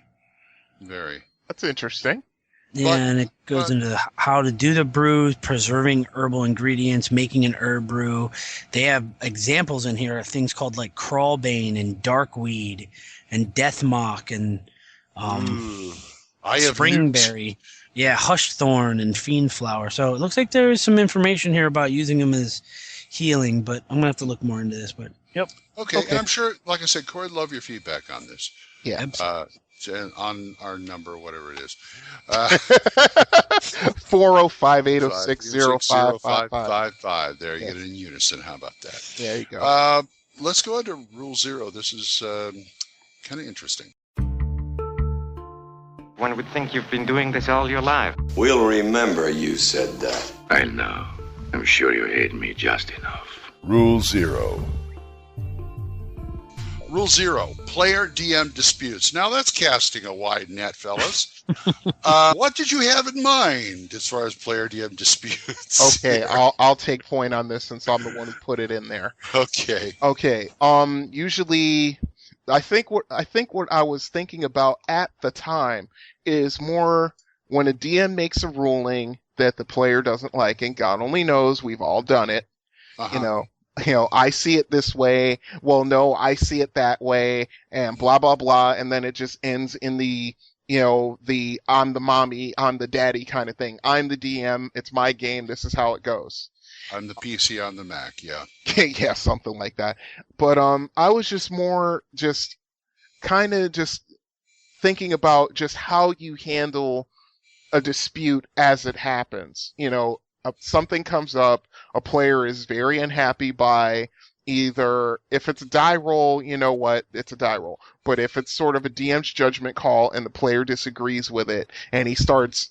Very. That's interesting. Yeah, and it goes into how to do the brews, preserving herbal ingredients, making an herb brew. They have examples in here of things called like crawlbane and darkweed and deathmock and springberry. Yeah, hushthorn and fiendflower. So it looks like there is some information here about using them as healing, but I'm going to have to look more into this. But yep. Okay, and I'm sure, like I said, Corey, I'd love your feedback on this. Yeah. On our number, whatever it is. 405-806-0555. There, you get it in unison. How about that? There you go. Let's go into Rule 0. This is kind of interesting. One would think you've been doing this all your life. We'll remember you said that. I know. I'm sure you hate me just enough. Rule 0. Rule 0, player DM disputes. Now that's casting a wide net, fellas. What did you have in mind as far as player DM disputes? Okay, I'll take point on this since I'm the one who put it in there. Okay. Usually, I think what I was thinking about at the time is more when a DM makes a ruling that the player doesn't like, and God only knows we've all done it. Uh-huh. You know, I see it this way. Well, no, I see it that way, and blah blah blah, and then it just ends in the I'm the mommy, I'm the daddy kind of thing. I'm the DM. It's my game. This is how it goes. I'm the PC on the Mac. Yeah. Yeah, something like that. But I was just more kind of thinking about just how you handle a dispute as it happens. You know, something comes up, a player is very unhappy by either, if it's a die roll, you know what, it's a die roll. But if it's sort of a DM's judgment call and the player disagrees with it and he starts,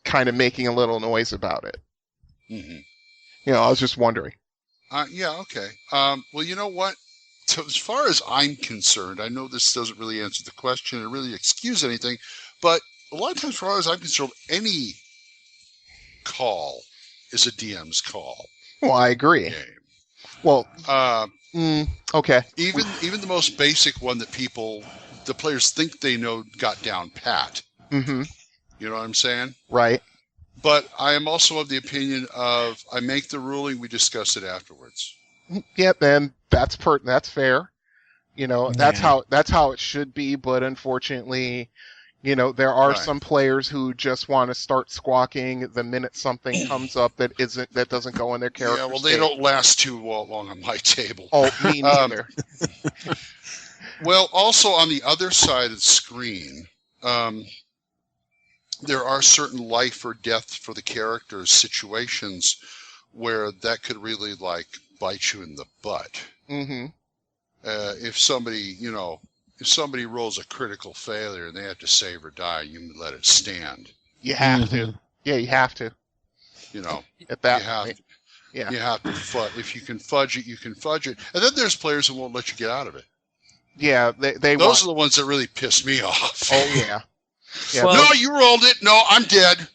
kind of making a little noise about it. Mm-hmm. You know, I was just wondering. Yeah, okay. Well, you know what? So as far as I'm concerned, I know this doesn't really answer the question or really excuse anything, but a lot of times, as far as I'm concerned, any call is a DM's call. Well, I agree. Game. Well, okay. Even the most basic one that the players think they know got down pat. Mm-hmm. You know what I'm saying? Right. But I am also of the opinion of I make the ruling, we discuss it afterwards. Yep, and that's fair. You know, that's how it should be. But unfortunately, you know, there are some players who just want to start squawking the minute something comes up that doesn't go in their character. Yeah, well, they don't last too long on my table. Oh, me neither. Well, also on the other side of the screen, there are certain life or death for the characters situations where that could really bite you in the butt. Mm-hmm. If somebody rolls a critical failure and they have to save or die, you let it stand. You have to. Yeah, you have to. You know, at that point. Yeah. You have to fudge. If you can fudge it, you can fudge it. And then there's players who won't let you get out of it. Yeah, those are the ones that really piss me off. Oh yeah. Yeah. Well, no, you rolled it. No, I'm dead.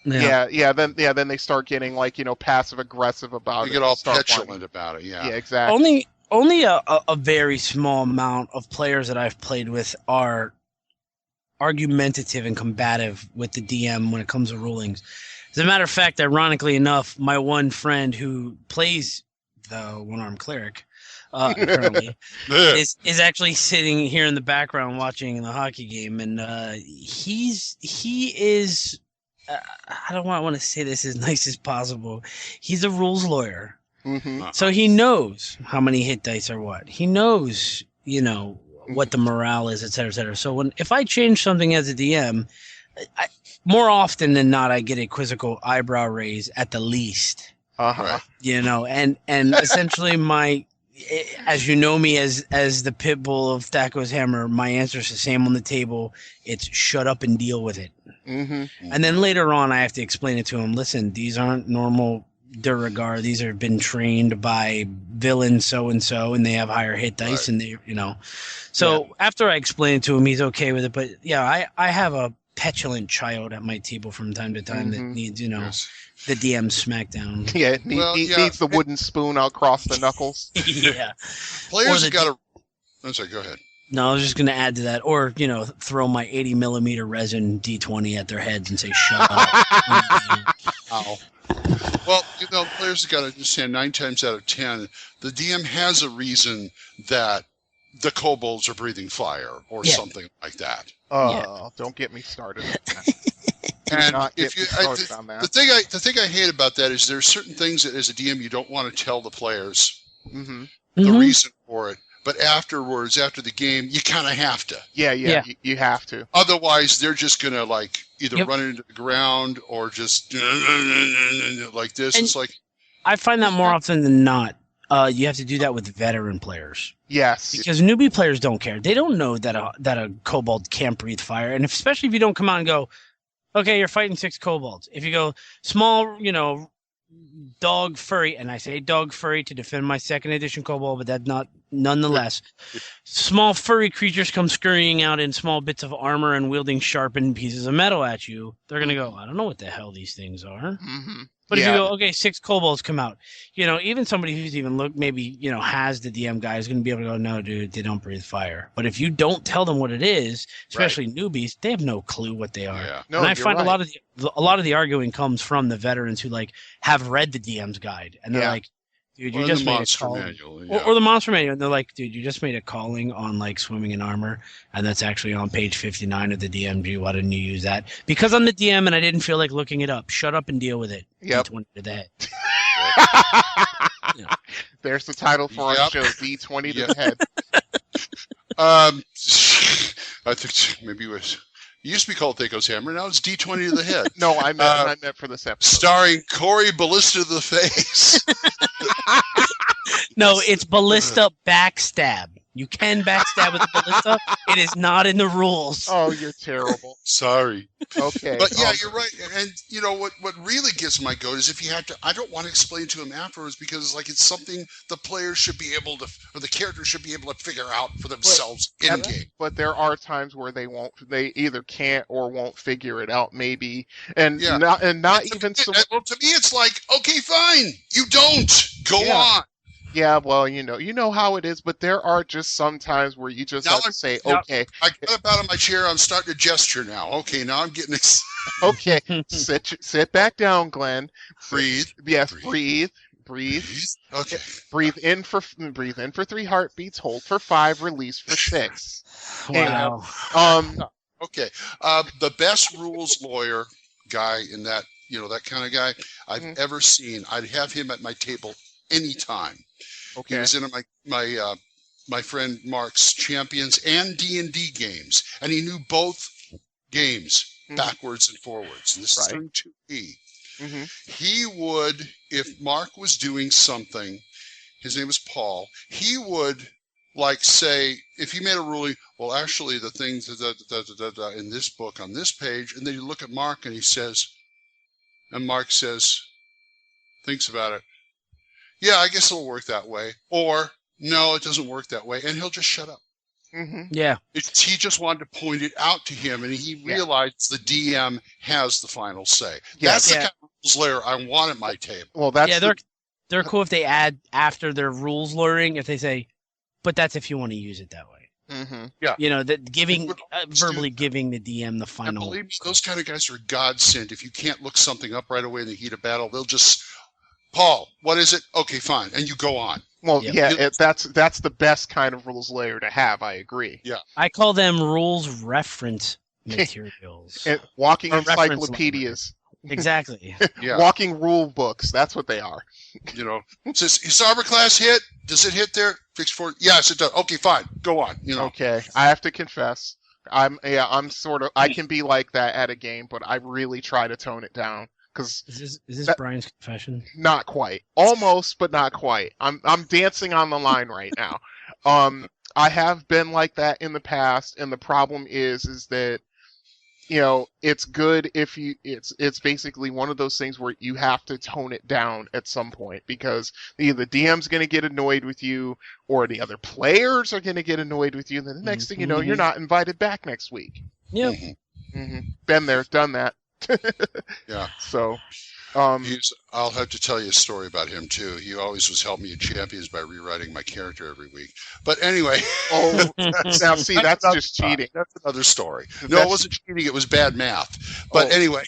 Yeah. Then they start getting passive aggressive about it. They get all petulant about it. Yeah. Yeah, exactly. Only a very small amount of players that I've played with are argumentative and combative with the DM when it comes to rulings. As a matter of fact, ironically enough, my one friend who plays the one-armed cleric currently is actually sitting here in the background watching the hockey game, and he is I don't want to say this as nice as possible. He's a rules lawyer. Mm-hmm. So he knows how many hit dice are what. He knows, what the morale is, et cetera, et cetera. So if I change something as a DM, more often than not, I get a quizzical eyebrow raise at the least. Uh-huh. And essentially as you know me as the pit bull of THACO's hammer, my answer is the same on the table. It's shut up and deal with it. Mm-hmm. And then later on, I have to explain it to him. Listen, these aren't normal Duragar. These have been trained by villain so-and-so, and they have higher hit dice, and they, So after I explain it to him, he's okay with it. But yeah, I have a petulant child at my table from time to time that needs, the DM smackdown. Yeah, needs the wooden spoon across the knuckles. Yeah. Players have got to... I'm sorry, go ahead. No, I was just going to add to that. Or, throw my 80 millimeter resin D20 at their heads and say, shut up. Oh. Well, players have got to understand 9 times out of 10, the DM has a reason that the kobolds are breathing fire or something like that. Don't get me started. And the thing I hate about that is there's certain things that as a DM you don't want to tell the players the reason for it, but afterwards, after the game, you kind of have to. Yeah. You have to. Otherwise, they're just gonna either run into the ground or just like this. And it's like I find that more often than not. You have to do that with veteran players. Yes. Because newbie players don't care. They don't know that a kobold can't breathe fire, and especially if you don't come out and go, okay, you're fighting 6 kobolds. If you go small, dog furry, and I say dog furry to defend my 2nd edition kobold, but that's not nonetheless. Small furry creatures come scurrying out in small bits of armor and wielding sharpened pieces of metal at you. They're going to go, I don't know what the hell these things are. Mm-hmm. But if you go, okay, 6 kobolds come out, even somebody who's even has the DM guy is going to be able to go, no, dude, they don't breathe fire. But if you don't tell them what it is, especially newbies, they have no clue what they are. Yeah. No, and I find a lot of the arguing comes from the veterans who have read the DM's guide, and they're like, dude, you just made a calling, or the monster manual, and they're like, dude, you just made a calling on swimming in armor, and that's actually on page 59 of the DMG. Why didn't you use that? Because I'm the DM and I didn't feel like looking it up. Shut up and deal with it. Yep. D20 to the head. There's the title for our show, D20 to the head. I think maybe it was. It used to be called THACO's Hammer. Now it's D20 to the head. No, I meant for this episode. Starring Corey Ballista to the face. No, it's Ballista Backstab. You can backstab with a ballista. It is not in the rules. Oh, you're terrible. Sorry. Okay. But yeah, you're right. And you know what really gets my goat is if you had to, I don't want to explain to him afterwards because like it's something the players should be able to, or the characters should be able to figure out for themselves in game. But there are times where they either can't or won't figure it out, maybe. And not even so. Well, to me, it's like, okay, fine. You don't. Go on. Yeah, well, you know how it is, but there are just some times where you just have to say, okay. I got up out of my chair. I'm starting to gesture now. Okay, now I'm getting excited. Okay, sit back down, Glenn. Breathe. Yes, breathe. Okay. Breathe in for 3 heartbeats. Hold for 5. Release for 6. Wow. Okay. The best rules lawyer guy in that, that kind of guy I've ever seen. I'd have him at my table anytime. Okay. He was in my friend Mark's Champions and D&D games, and he knew both games backwards and forwards. And this is through 2E. He would, if Mark was doing something, his name was Paul, he would like say, if he made a ruling, well, actually the things in this book on this page, and then you look at Mark and he says, and Mark says, thinks about it. Yeah, I guess it'll work that way. Or, no, it doesn't work that way. And he'll just shut up. Yeah. He just wanted to point it out to him, and he realized the DM has the final say. That's the kind of rules layer I want at my table. Well, that's they're cool if they add after their rules lawyering, if they say, but that's if you want to use it that way. Yeah. That giving verbally giving the DM the final. And believe me, those kind of guys are godsend. If you can't look something up right away in the heat of battle, they'll just, Paul, what is it? Okay, fine, and you go on. Well, that's the best kind of rules layer to have. I agree. Yeah, I call them rules reference materials. Walking encyclopedias. Exactly. Yeah. Walking rule books. That's what they are. Says his armor class hit. Does it hit there? Fix for yes, it does. Okay, fine. Go on. Okay, I have to confess, I'm sort of, I can be like that at a game, but I really try to tone it down. Is this Brian's confession? Not quite. Almost, but not quite. I'm dancing on the line right now. I have been like that in the past, and the problem is that it's good if it's basically one of those things where you have to tone it down at some point, because either the DM's going to get annoyed with you or the other players are going to get annoyed with you, and then the next thing you know, you're not invited back next week. Yep. Been there, done that. Yeah. So, I'll have to tell you a story about him too. He always was helping me in Champions by rewriting my character every week. But anyway. Oh, now see, that's just cheating. That's another story. No, it wasn't cheating. It was bad math. But anyway.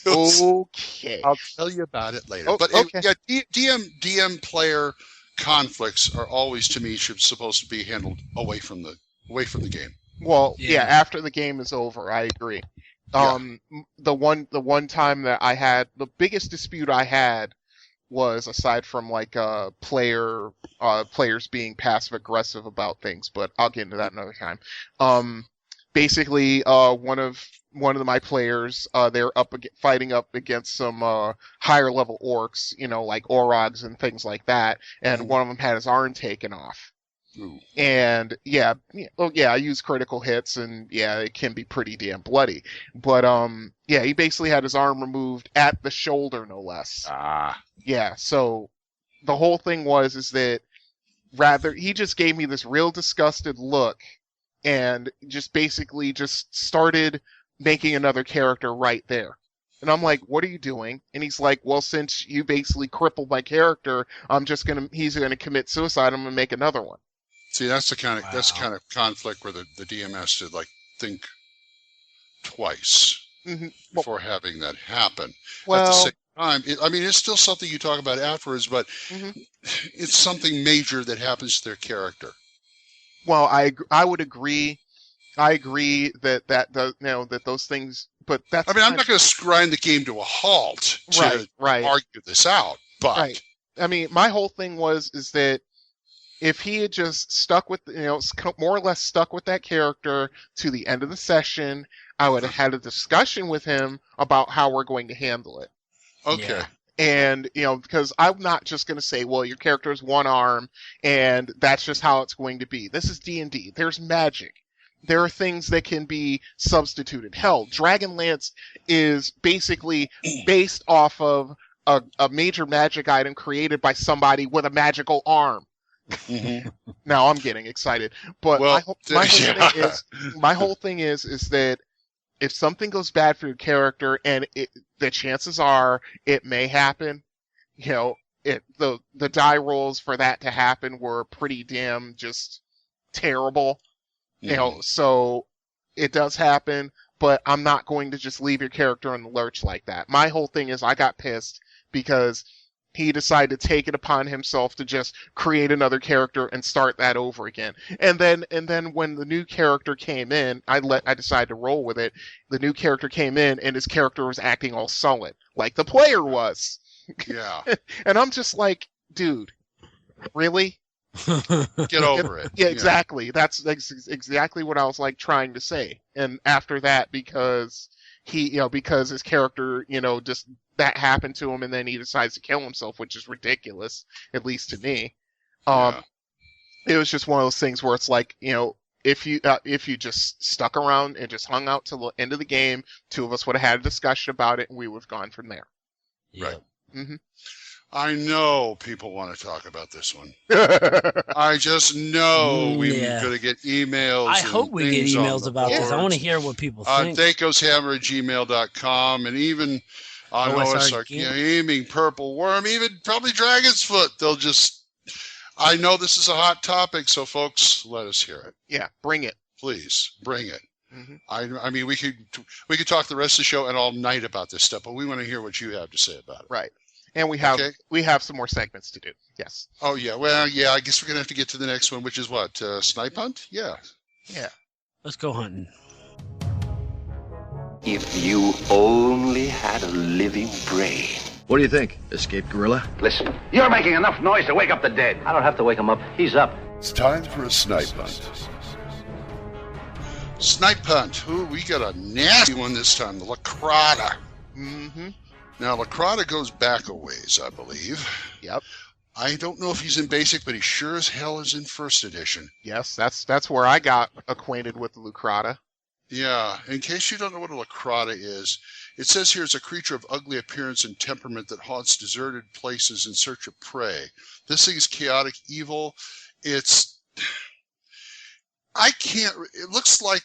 Okay. I'll tell you about it later. But DM player conflicts are always, to me, supposed to be handled away from the game. Well, after the game is over, I agree. The one time that I had, the biggest dispute I had was, aside from like players being passive aggressive about things, but I'll get into that another time. Basically, one of my players, they're fighting up against some higher level orcs, like Orogs and things like that, and one of them had his arm taken off. Ooh. And I use critical hits, and it can be pretty damn bloody. But he basically had his arm removed at the shoulder, no less. So the whole thing was that he just gave me this real disgusted look, and just basically just started making another character right there. And I'm like, what are you doing? And he's like, well, since you basically crippled my character, he's gonna commit suicide. I'm gonna make another one. See, that's the kind of conflict where the DM has to think twice before having that happen. Well, at the same time, it's still something you talk about afterwards, but it's something major that happens to their character. Well, I would agree. I agree that those things, but that's. I'm not going to grind the game to a halt to argue this out, but my whole thing is that if he had just stuck with, more or less stuck with that character to the end of the session, I would have had a discussion with him about how we're going to handle it. Okay. And, because I'm not just going to say, well, your character is one arm and that's just how it's going to be. This is D&D. There's magic. There are things that can be substituted. Hell, Dragonlance is basically based off of a major magic item created by somebody with a magical arm. Mm-hmm. Now I'm getting excited, but my whole thing is that if something goes bad for your character, and the chances are it may happen, the die rolls for that to happen were pretty damn just terrible. So it does happen, but I'm not going to just leave your character in the lurch like that. My whole thing is I got pissed because he decided to take it upon himself to just create another character and start that over again. And then when the new character came in, I decided to roll with it. The new character came in and his character was acting all sullen, like the player was. Yeah. And I'm just like, dude, really? Get over it. Yeah, exactly. That's exactly what I was like trying to say. And after that, because because his character, just that happened to him, and then he decides to kill himself, which is ridiculous, at least to me. It was just one of those things where it's like, if you just stuck around and just hung out till the end of the game, two of us would have had a discussion about it, and we would have gone from there. Right. Mm-hmm. I know people want to talk about this one. I just know we're going to get emails. I hope we get emails about this. I want to hear what people think. THACOshammer@gmail.com, and even on OSR, Aiming Purple Worm, even probably Dragon's Foot. They'll just... I know this is a hot topic, so folks, let us hear it. Yeah, bring it. Please, bring it. Mm-hmm. I mean, we could talk the rest of the show and all night about this stuff, but we want to hear what you have to say about it. Right. And we have some more segments to do. Yes. Oh, yeah. Well, yeah, I guess we're going to have to get to the next one, which is what? Snipe hunt? Yeah. Yeah. Let's go hunting. If you only had a living brain. What do you think? Escaped gorilla? Listen, you're making enough noise to wake up the dead. I don't have to wake him up. He's up. It's time for a snipe hunt. Snipe hunt. Ooh, we got a nasty one this time. The Lacrata. Mm-hmm. Now, Lacrata goes back a ways, I believe. Yep. I don't know if he's in basic, but he sure as hell is in first edition. Yes, that's where I got acquainted with the Lacrata. Yeah. In case you don't know what a Lacrata is, it says here it's a creature of ugly appearance and temperament that haunts deserted places in search of prey. This thing is chaotic evil. It looks like,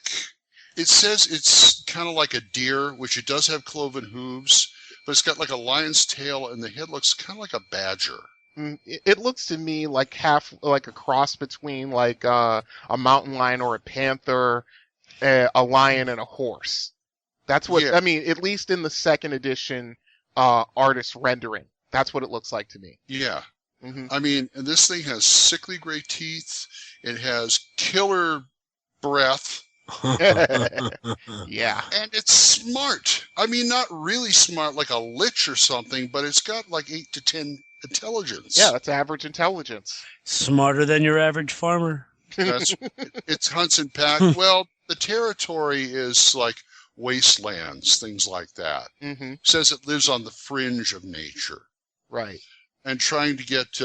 it says it's kind of like a deer, which it does have cloven hooves, but it's got like a lion's tail, and the head looks kind of like a badger. It looks to me like a cross between like a mountain lion or a panther, a lion and a horse. That's what, I mean, at least in the second edition artist rendering. That's what it looks like to me. Yeah. Mm-hmm. I mean, and this thing has sickly gray teeth. It has killer breath. Yeah. And it's smart. I mean, not really smart like a lich or something, but it's got like 8 to 10 intelligence. Yeah, that's average intelligence. Smarter than your average farmer. It's hunts and pack. Well, the territory is like wastelands, things like that. Mm-hmm. Says it lives on the fringe of nature. Right. And trying to get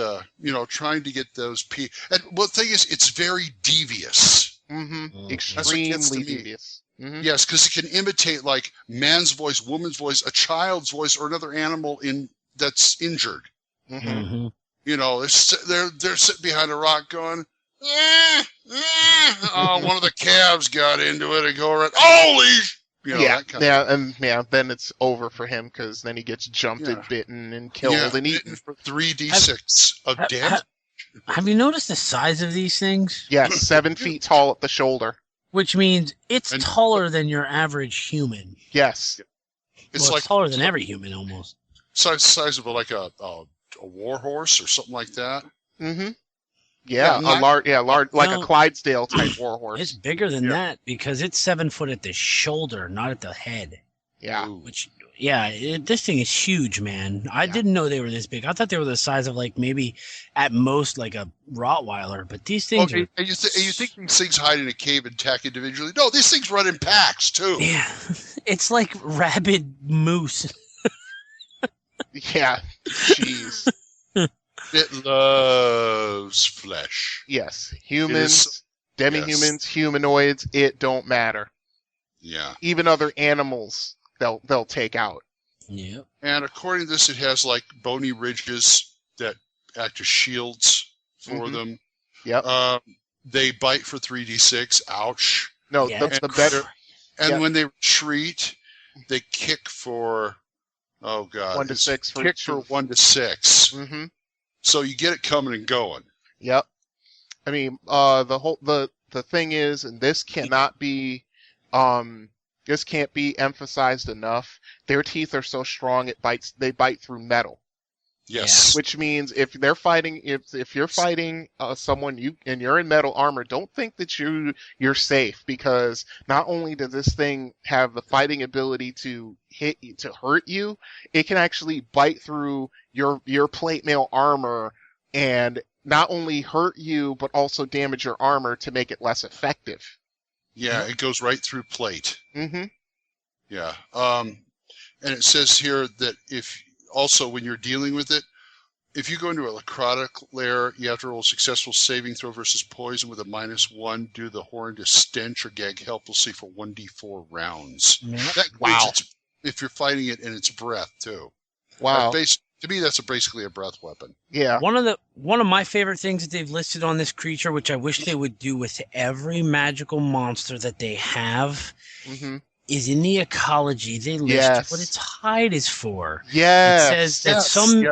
those people. And well, the thing is, it's very devious. Mm-hmm. Extremely devious. Mm-hmm. Yes, because it can imitate like man's voice, woman's voice, a child's voice, or another animal that's injured. Mm-hmm. Mm-hmm. You know, they're sitting behind a rock going, oh, one of the calves got into it and go around. Holy! Then it's over for him because then he gets jumped and bitten and killed and eaten. For 3d6 of damage. Have you noticed the size of these things? Yes, 7 feet tall at the shoulder. Which means it's taller than your average human. Yes. It's taller than every human almost. Size of like a war horse or something like that. Mm-hmm. Yeah, large, like a Clydesdale type war horse. It's bigger than that because it's 7 foot at the shoulder, not at the head. Yeah. This thing is huge, man. I didn't know they were this big. I thought they were the size of like maybe at most like a Rottweiler, but these things are... And you think these things hide in a cave and attack individually? No, these things run in packs too. Yeah, it's like rabid moose. Yeah. Jeez. It loves flesh. Yes. Humans, demi-humans, humanoids, it don't matter. Yeah. Even other animals, they'll take out. Yep. And according to this, it has like bony ridges that act as shields for them. Yep. They bite for 3d6. Ouch. No, that's the better. And when they retreat, they kick for 1 to 6 for 1 to 6. Mm-hmm. So you get it coming and going. Yep. I mean, the thing is, and this cannot be emphasized enough. Their teeth are so strong they bite through metal. Yes. Which means if you're fighting someone and you're in metal armor, don't think that you're safe, because not only does this thing have the fighting ability to hurt you, it can actually bite through your plate mail armor and not only hurt you but also damage your armor to make it less effective. Yeah, it goes right through plate. Mm-hmm. Yeah. And it says here that when you're dealing with it, if you go into a necrotic lair, you have to roll a successful saving throw versus poison with a -1 due to the horrendous stench or gag helplessly for 1d4 rounds. Wow. If you're fighting it in its breath, too. Wow. To me, that's basically a breath weapon. Yeah. One of my favorite things that they've listed on this creature, which I wish they would do with every magical monster that they have, is in the ecology. They list what its hide is for. Yes. It says that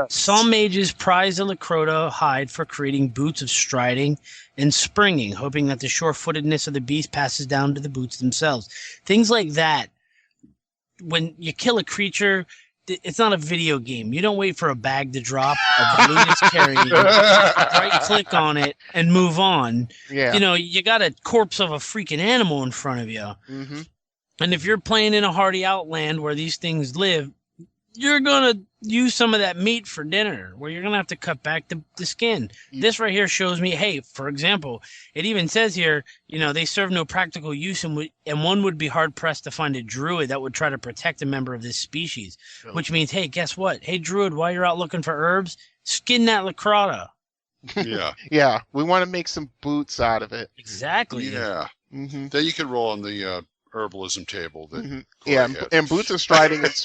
some mages prize the Lacrota hide for creating boots of striding and springing, hoping that the sure-footedness of the beast passes down to the boots themselves. Things like that. When you kill a creature, it's not a video game. You don't wait for a bag to drop, a balloon is carrying you, right-click on it, and move on. Yeah. You got a corpse of a freaking animal in front of you. Mm-hmm. And if you're playing in a hardy outland where these things live, you're going to use some of that meat for dinner, where you're going to have to cut back the skin. This right here shows me, hey, for example, it even says here, they serve no practical use, and one would be hard-pressed to find a druid that would try to protect a member of this species. Which means, hey, guess what? Hey, druid, while you're out looking for herbs, skin that Lacrota. Yeah. Yeah, we want to make some boots out of it. Exactly. Yeah. Mm-hmm. Then you can roll on the herbalism table. Yeah, and boots of striding of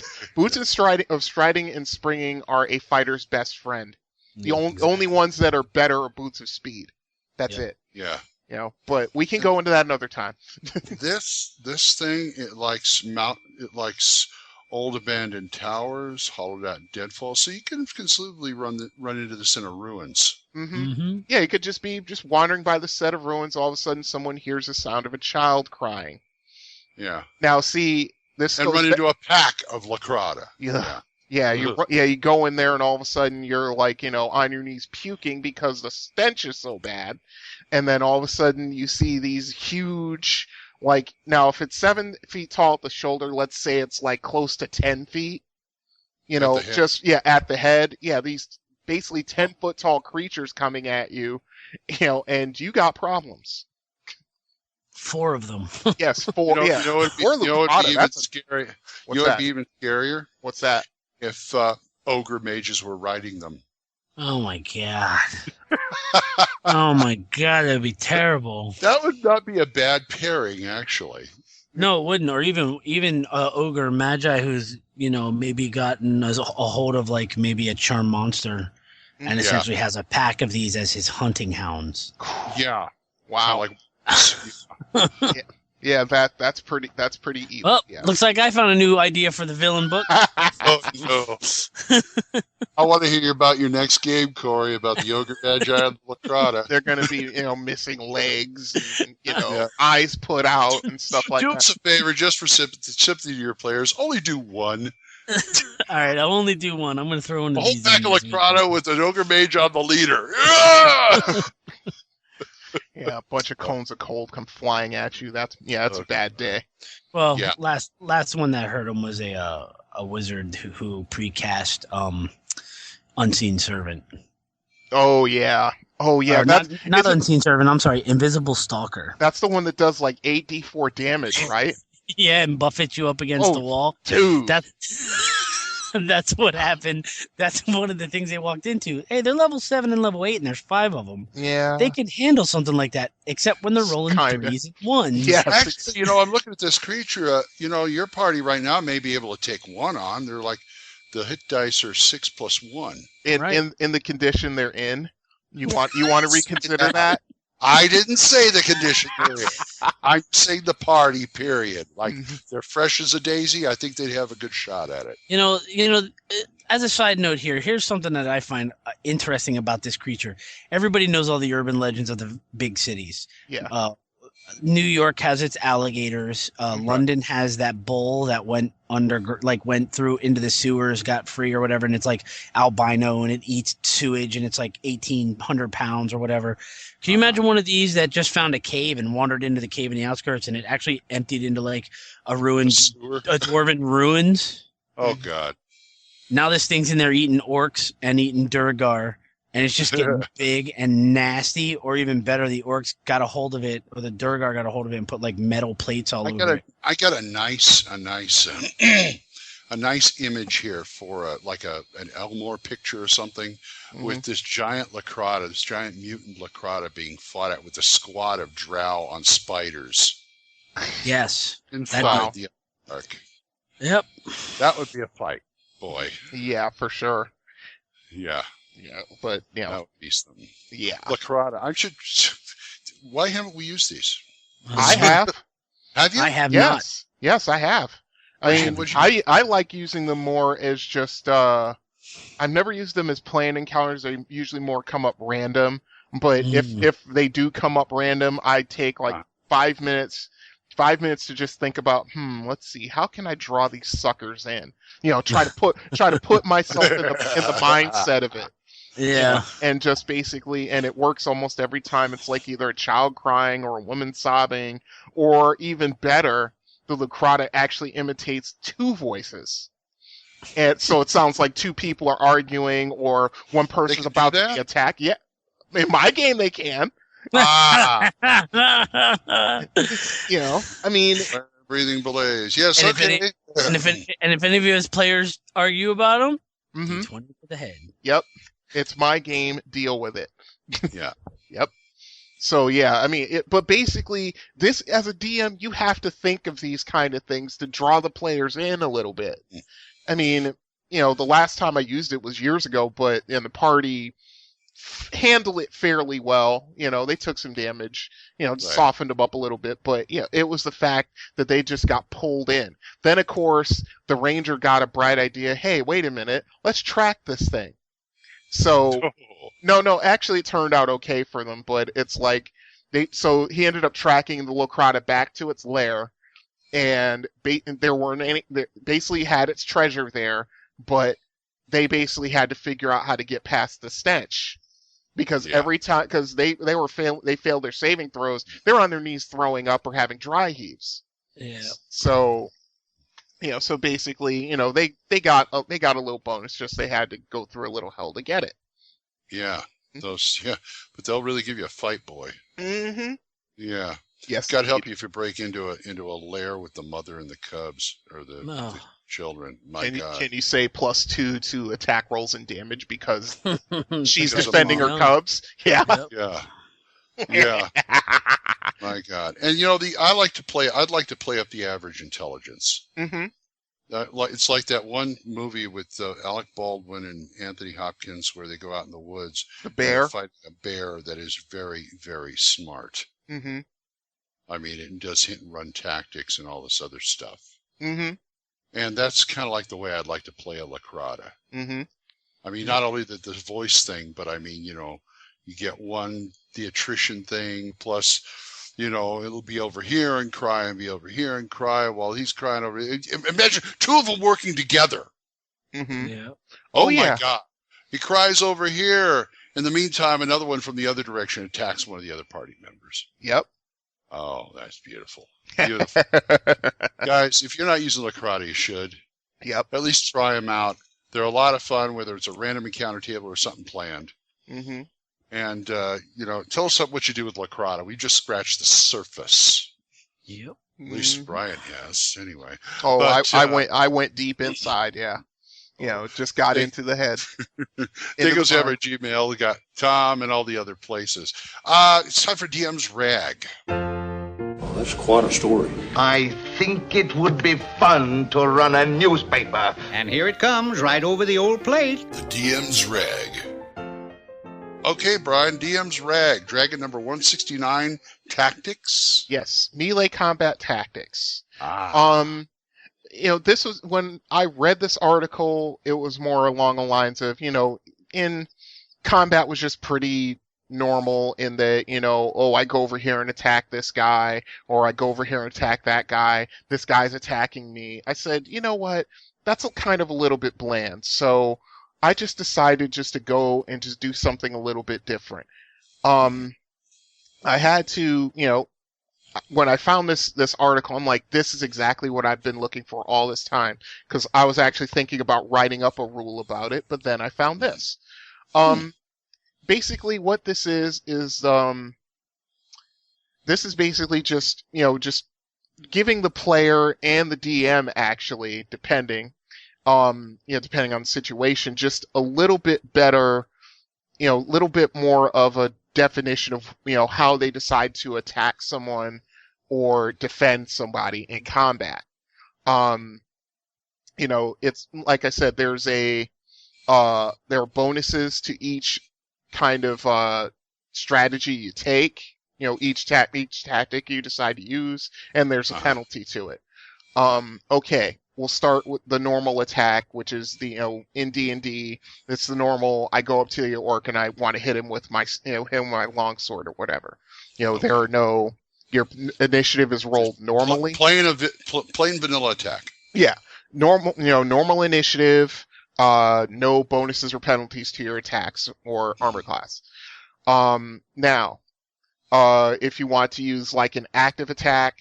striding and springing are a fighter's best friend. The only ones that are better are boots of speed. That's it. Yeah. But we can go into that another time. This thing, it likes old abandoned towers, hollowed out deadfall, so you can conceivably run into this in a ruins. Mm-hmm. Yeah, you could just be wandering by the set of ruins. All of a sudden, someone hears the sound of a child crying. Yeah. Now, see, this and run into a pack of Lacrota. Yeah. Yeah, you go in there and all of a sudden you're on your knees puking because the stench is so bad. And then all of a sudden you see these huge, now if it's 7 feet tall at the shoulder, let's say it's close to 10 feet, at the head. Yeah, these basically 10-foot tall creatures coming at you, and you got problems. 4 of them. Yes, 4. You know what would be even scary? You know what would be even scarier? What's that? If ogre mages were riding them. Oh my god. Oh my god, that'd be terrible. That would not be a bad pairing, actually. No, it wouldn't. Or even ogre magi who's maybe gotten a hold of maybe a charm monster, and essentially has a pack of these as his hunting hounds. Yeah. Wow. Yeah, that's pretty evil. Well, yeah. Looks like I found a new idea for the villain book. Oh no! I want to hear about your next game, Corey, about the ogre magi and the Lacrota. They're going to be, missing legs, and, eyes put out and stuff like that. Do us a favor, just for sympathy to your players. Only do one. All right, I'll only do one. I'm going to throw in a whole pack of Lacrota with an ogre mage on the leader. Yeah, a bunch of cones of cold come flying at you. That's a bad day. Well, last one that hurt him was a wizard who precast Unseen Servant. Oh yeah. Not Unseen Servant. I'm sorry, Invisible Stalker. That's the one that does 8d4 damage, right? Yeah, and buffets you up against the wall. Dude, That's what happened. That's one of the things they walked into. Hey, they're level 7 and level 8, and there's 5 of them. Yeah. They can handle something like that, except when they're rolling 3s and 1s. Yeah. Actually, I'm looking at this creature. Your party right now may be able to take 1 on. They're like, the hit dice are 6 plus 1. In the condition they're in, you want to reconsider that? I didn't say the condition period. I'm saying the party period. Like, they're fresh as a daisy. I think they'd have a good shot at it. As a side note here's something that I find interesting about this creature. Everybody knows all the urban legends of the big cities. Yeah. New York has its alligators. London has that bull that went through into the sewers, got free or whatever, and it's like albino and it eats sewage and it's like 1,800 pounds or whatever. Can you imagine one of these that just found a cave and wandered into the cave in the outskirts and it actually emptied into like a dwarven ruins? Oh God! Now this thing's in there eating orcs and eating Durgar. And it's just getting big and nasty, or even better, the orcs got a hold of it, or the Durgar got a hold of it and put like metal plates all over it. I got a nice image here for an Elmore picture or something with this giant Lacrata, this giant mutant Lacrata being fought at with a squad of drow on spiders. Yes. Inside the ark. Yep. That would be a fight, boy. Yeah, for sure. Yeah. Yeah, but that would be something. Yeah. Lacrata. Why haven't we used these? I have. Have you? I have not. Yes, I have. I like using them more as just I've never used them as planned encounters. They usually more come up random. But if they do come up random, I take like 5 minutes to just think about, let's see, how can I draw these suckers in? Try to put myself in the mindset of it. Yeah. And just basically, and it works almost every time. It's like either a child crying or a woman sobbing, or even better, the Lacrata actually imitates 2 voices. And so it sounds like 2 people are arguing, or one person's about to be attacked. Yeah. In my game, they can. Breathing belays. Yes, and okay. If any of you as players argue about them, D20 to the head. Yep. It's my game. Deal with it. Yeah. Yep. So yeah, but basically, this as a DM, you have to think of these kind of things to draw the players in a little bit. The last time I used it was years ago, but in the party handled it fairly well. They took some damage, softened them up a little bit, but it was the fact that they just got pulled in. Then of course the ranger got a bright idea. Hey, wait a minute, let's track this thing. So no, actually it turned out okay for them, but it's like so he ended up tracking the Lacrata back to its lair, and there weren't any. They basically had its treasure there, but they basically had to figure out how to get past the stench. Because every time, because they failed their saving throws, they're on their knees throwing up or having dry heaves. Yeah. So, so basically, they got a little bonus. Just they had to go through a little hell to get it. Yeah. But they'll really give you a fight, boy. Mm-hmm. Yeah. Yes. God help you if you break into a lair with the mother and the cubs or the children. Can you say +2 to attack rolls and damage because she's defending her cubs? Yeah. Yeah. Yeah. My God. And I'd like to play up the average intelligence. Mm-hmm. It's like that one movie with Alec Baldwin and Anthony Hopkins where they go out in the woods. The bear. Fight a bear that is very, very smart. Mm-hmm. It does hit and run tactics and all this other stuff. Mm-hmm. And that's kind of like the way I'd like to play a Lacrata. Mm-hmm. Not only the voice thing, but you get the attrition thing, plus, it'll be over here and cry and be over here and cry while he's crying over. Imagine 2 of them working together. Mm-hmm. Yeah. Oh my God. He cries over here. In the meantime, another one from the other direction attacks one of the other party members. Yep. Oh, that's beautiful. Beautiful. Guys, if you're not using Lacrata, you should. Yep. At least try them out. They're a lot of fun, whether it's a random encounter table or something planned. Mm-hmm. And, tell us what you do with Lacrata. We just scratched the surface. Yep. At least Brian has, anyway. Oh, but, I went deep inside, yeah. just got into the head. THACO's Hammer at Gmail. We got Tom and all the other places. It's time for DM's Rag. Well, that's quite a story. I think it would be fun to run a newspaper. And here it comes, right over the old plate. The DM's Rag. Okay, Brian, DM's Rag. Dragon number 169, Tactics. Yes, melee combat tactics. This was when I read this article, it was more along the lines of, in combat was just pretty normal in that, I go over here and attack this guy, or I go over here and attack that guy. This guy's attacking me. I said, you know what? That's kind of a little bit bland. So I just decided just to go and just do something a little bit different. I had to, when I found this article, I'm like, this is exactly what I've been looking for all this time, because I was actually thinking about writing up a rule about it, but then I found this. Basically what this is this is basically just, just giving the player and the DM actually, depending on the situation, just a little bit better, a little bit more of a definition of, how they decide to attack someone or defend somebody in combat. It's like I said, there are bonuses to each kind of strategy you take, each tactic you decide to use, and there's a penalty to it. Okay, we'll start with the normal attack, which is the, in D&D, it's the normal, I go up to the orc and I want to hit him with my, my longsword or whatever. There are no, your initiative is rolled normally. Plain vanilla attack. Yeah. Normal initiative, no bonuses or penalties to your attacks or armor class. Now, if you want to use like an active attack,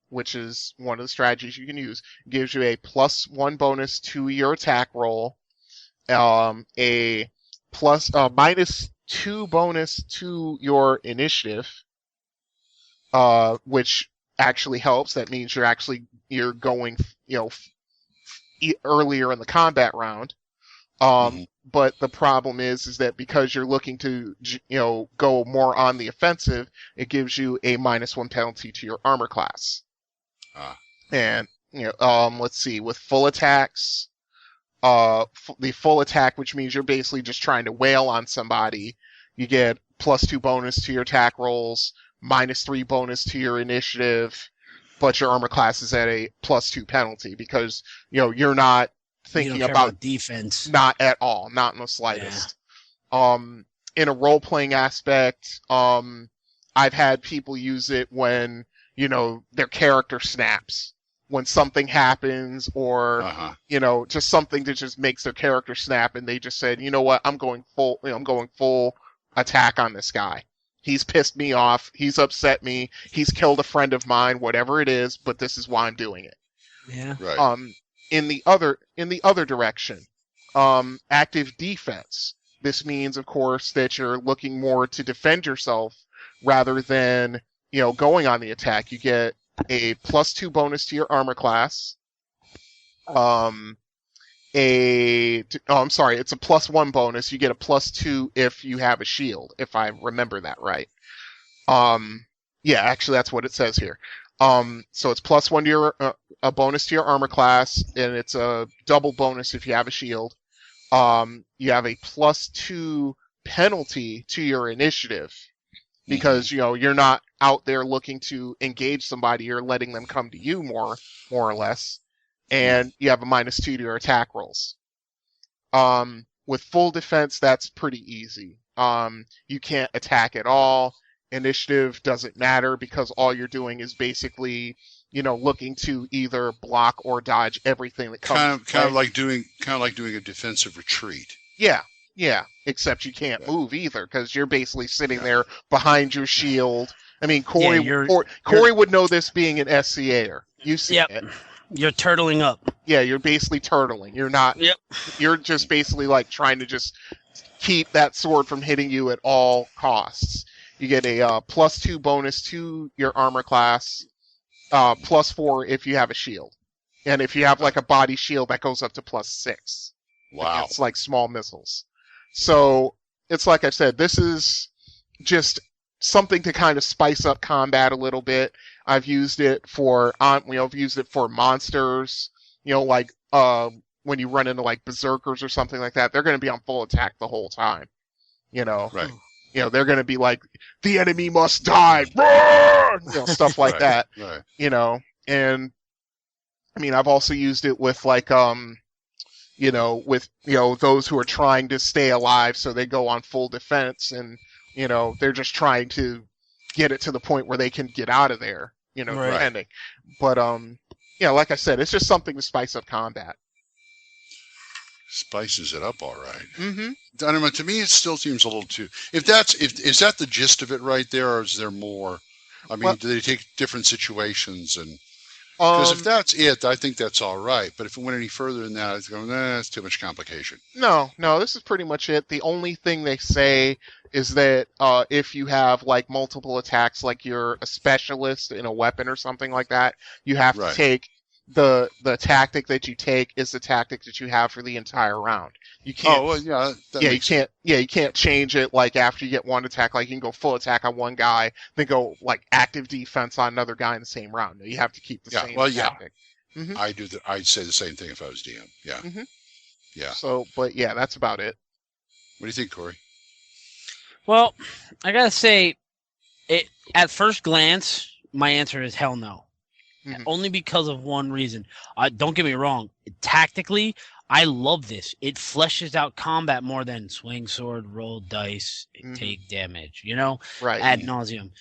which is one of the strategies you can use, gives you a +1 bonus to your attack roll, a -2 bonus to your initiative, which actually helps. That means you're going, earlier in the combat round. But the problem is that because you're looking to, go more on the offensive, it gives you a -1 penalty to your armor class. And, let's see, with full attacks, the full attack, which means you're basically just trying to wail on somebody, you get +2 bonus to your attack rolls, -3 bonus to your initiative, but your armor class is at a +2 penalty because, you're not thinking about defense. Not at all, not in the slightest. Yeah. In a role-playing aspect, I've had people use it when, their character snaps. When something happens or, just something that just makes their character snap and they just said, you know what, I'm going full attack on this guy. He's pissed me off. He's upset me. He's killed a friend of mine, whatever it is, but this is why I'm doing it. Yeah. Right. In the other direction, active defense. This means, of course, that you're looking more to defend yourself rather than, going on the attack. You get a +2 bonus to your armor class. It's a +1 bonus. You get a +2 if you have a shield, if I remember that right. Yeah, actually that's what it says here. So it's +1 to your, a bonus to your armor class, and it's a double bonus if you have a shield. You have a +2 penalty to your initiative because, you're not out there looking to engage somebody, you're letting them come to you more or less. And you have a -2 to your attack rolls. With full defense, that's pretty easy. You can't attack at all. Initiative doesn't matter because all you're doing is basically, looking to either block or dodge everything that comes. Kind of like doing a defensive retreat. Yeah. Except you can't move either because you're basically sitting there behind your shield. I mean, Corey would know this being an SCA'er. You see it. You're turtling up. Yeah, you're basically turtling. You're not. Yep. You're just basically like trying to just keep that sword from hitting you at all costs. You get a +2 bonus to your armor class, +4 if you have a shield, and if you have like a body shield, that goes up to +6. Wow. It's like small missiles. So it's like I said, this is just something to kind of spice up combat a little bit. I've used it for monsters, like when you run into like berserkers or something like that, they're going to be on full attack the whole time. Right. They're going to be like, the enemy must die, run! Stuff like Right. that. Right. And I mean, I've also used it with like those who are trying to stay alive, so they go on full defense, and they're just trying to get it to the point where they can get out of there, Right. defending. But like I said, it's just something to spice up combat. Spices it up, all right. Mm-hmm. I don't know, to me, it still seems a little too. Is that the gist of it right there, or is there more? I mean, do they take different situations and? Because if that's it, I think that's all right. But if it went any further than that, it's going, that's too much complication. No, this is pretty much it. The only thing they say is that if you have like multiple attacks, like you're a specialist in a weapon or something like that, you have to take the tactic that you take is the tactic that you have for the entire round. You can't. Oh well, yeah. You can't. Yeah, you can't change it like after you get one attack. Like you can go full attack on one guy, then go like active defense on another guy in the same round. No, you have to keep the same tactic. Yeah. Mm-hmm. I'd say the same thing if I was DM. Yeah. Mm-hmm. Yeah. So, but yeah, that's about it. What do you think, Corey? Well, I gotta say, at first glance, my answer is hell no. Mm-hmm. Only because of one reason. Don't get me wrong. Tactically, I love this. It fleshes out combat more than swing sword, roll dice, take damage, right. Ad nauseum.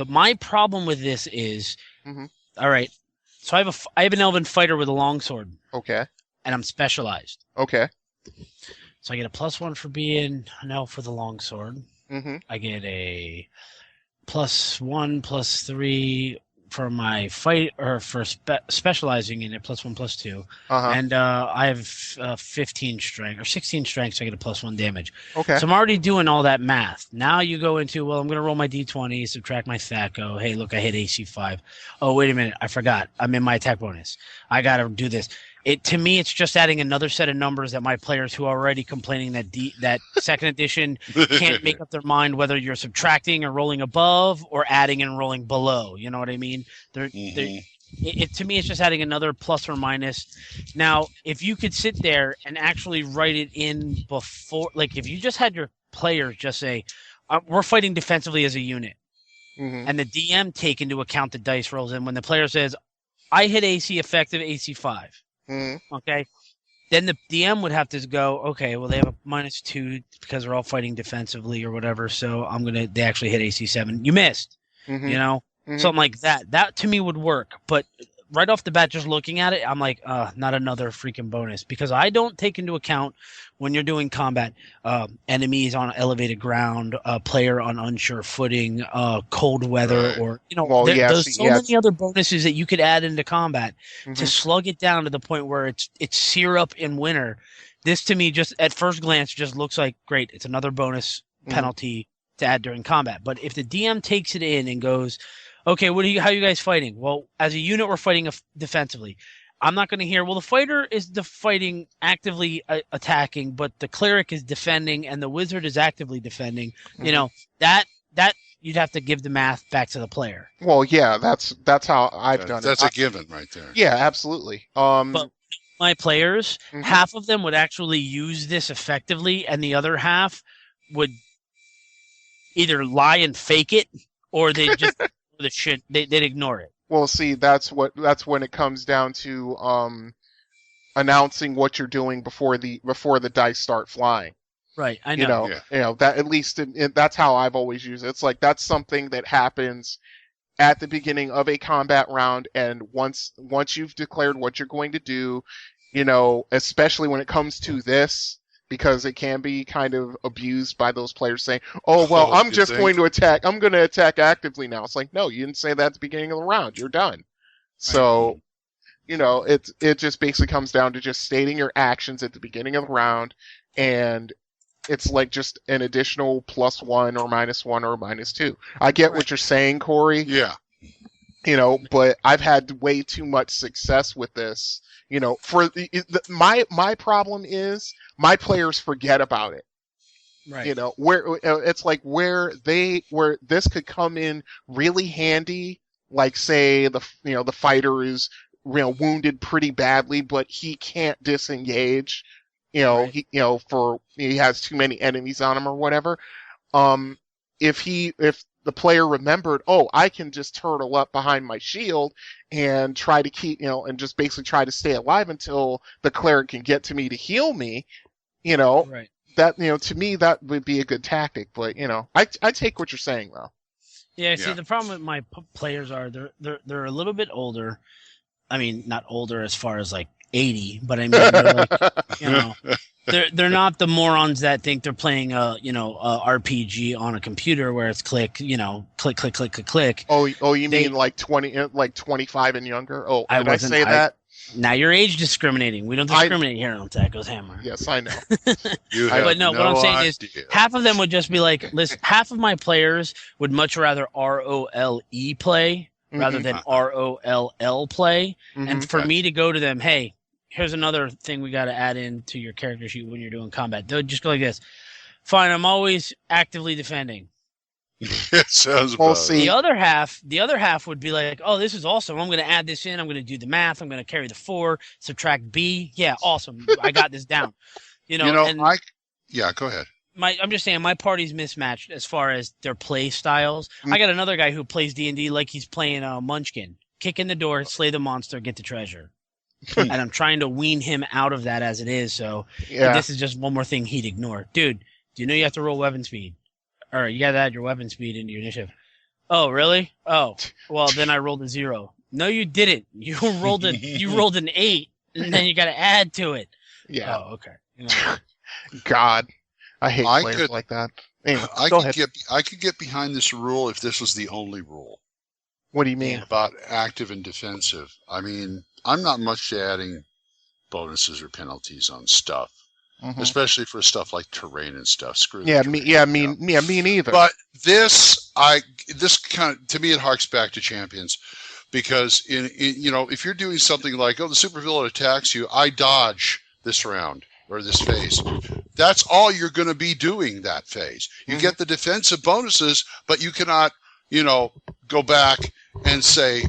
My problem with this is, all right, so I have an elven fighter with a longsword. Okay. And I'm specialized. Okay. So I get a +1 for being an elf with a longsword. Mm-hmm. I get a +1, +3 for my fight, or for specializing in it, +1, +2. And I have 15 strength or 16 strength, so I get a +1 damage. Okay. So I'm already doing all that math. Now you go into, well, I'm going to roll my d20, subtract my THACO. Hey, look, I hit AC 5. Oh, wait a minute, I forgot. I'm in my attack bonus. I got to do this. To me, it's just adding another set of numbers that my players who are already complaining that second edition can't make up their mind whether you're subtracting or rolling above or adding and rolling below. You know what I mean? To me, it's just adding another plus or minus. Now, if you could sit there and actually write it in before, like if you just had your players just say, we're fighting defensively as a unit, and the DM take into account the dice rolls, and when the player says, I hit AC effective AC 5. Okay, then the DM would have to go, okay, well, they have a -2 because they're all fighting defensively or whatever, so they actually hit AC 7. You missed, something like that. That to me would work, but right off the bat, just looking at it, I'm like, not another freaking bonus, because I don't take into account when you're doing combat, enemies on elevated ground, player on unsure footing, cold weather, or there's so many other bonuses that you could add into combat to slug it down to the point where it's syrup in winter. This to me, just at first glance, just looks like great. It's another bonus penalty to add during combat. But if the DM takes it in and goes, okay, how are you guys fighting? Well, as a unit, we're fighting defensively. I'm not going to hear, well, the fighter is fighting actively attacking, but the cleric is defending and the wizard is actively defending. That you'd have to give the math back to the player. Well, yeah, that's how I've done it. That's a given right there. Yeah, absolutely. But my players, half of them would actually use this effectively, and the other half would either lie and fake it, or they just they'd ignore it. Well, see, that's when it comes down to announcing what you're doing before the dice start flying. Right, I know. That at least that's how I've always used it. It's like that's something that happens at the beginning of a combat round, and once you've declared what you're going to do, especially when it comes to this, because it can be kind of abused by those players saying, oh, well, I'm just going to attack. I'm going to attack actively now. It's like, no, you didn't say that at the beginning of the round. You're done. Right. So, it just basically comes down to just stating your actions at the beginning of the round, and it's like just an additional +1 or -1 or -2. I get what you're saying, Corey. Yeah. But I've had way too much success with this. My problem is my players forget about it. Right. Where it's like where this could come in really handy. Like say the fighter is wounded pretty badly, but he can't disengage. Right. He has too many enemies on him or whatever. If the player remembered, I can just turtle up behind my shield and try to keep, and just basically try to stay alive until the cleric can get to me to heal me, Right. that, to me, that would be a good tactic. But, I take what you're saying, though. Yeah, see, the problem with my players are they're a little bit older. I mean, not older as far as like 80, but I mean, they're like, they're not the morons that think they're playing a RPG on a computer where it's click, click. Oh, you mean like 25 and younger? Oh, did I say that? Now you're age discriminating. We don't discriminate here on THACO's Hammer. Yes, I know. But no, what I'm saying is half of them would just be like, listen, half of my players would much rather ROLE play rather than ROLL play. And for me to go to them, hey, here's another thing we got to add into your character sheet when you're doing combat. They'll just go like this. Fine, I'm always actively defending. It sounds about it. The other half would be like, oh, this is awesome. I'm going to add this in. I'm going to do the math. I'm going to carry the 4, subtract B. Yeah, awesome. I got this down. Go ahead. I'm just saying my party's mismatched as far as their play styles. I got another guy who plays D&D like he's playing Munchkin. Kick in the door, slay the monster, get the treasure. And I'm trying to wean him out of that as it is. So this is just one more thing he'd ignore. Dude, do you know you have to roll weapon speed? All right, you got to add your weapon speed into your initiative. Oh, really? Oh, well, then I rolled a 0. No, you didn't. You rolled an 8, and then you got to add to it. Yeah. Oh, okay. God, I hate players like that. Anyway, I could get behind this rule if this was the only rule. What do you mean? About active and defensive. I mean, I'm not much to adding bonuses or penalties on stuff. Especially for stuff like terrain and stuff. Screw me neither. But this kind of, to me, it harks back to Champions, because if you're doing something like, the supervillain attacks you, I dodge this round or this phase. That's all you're going to be doing that phase. You get the defensive bonuses, but you cannot, go back and say,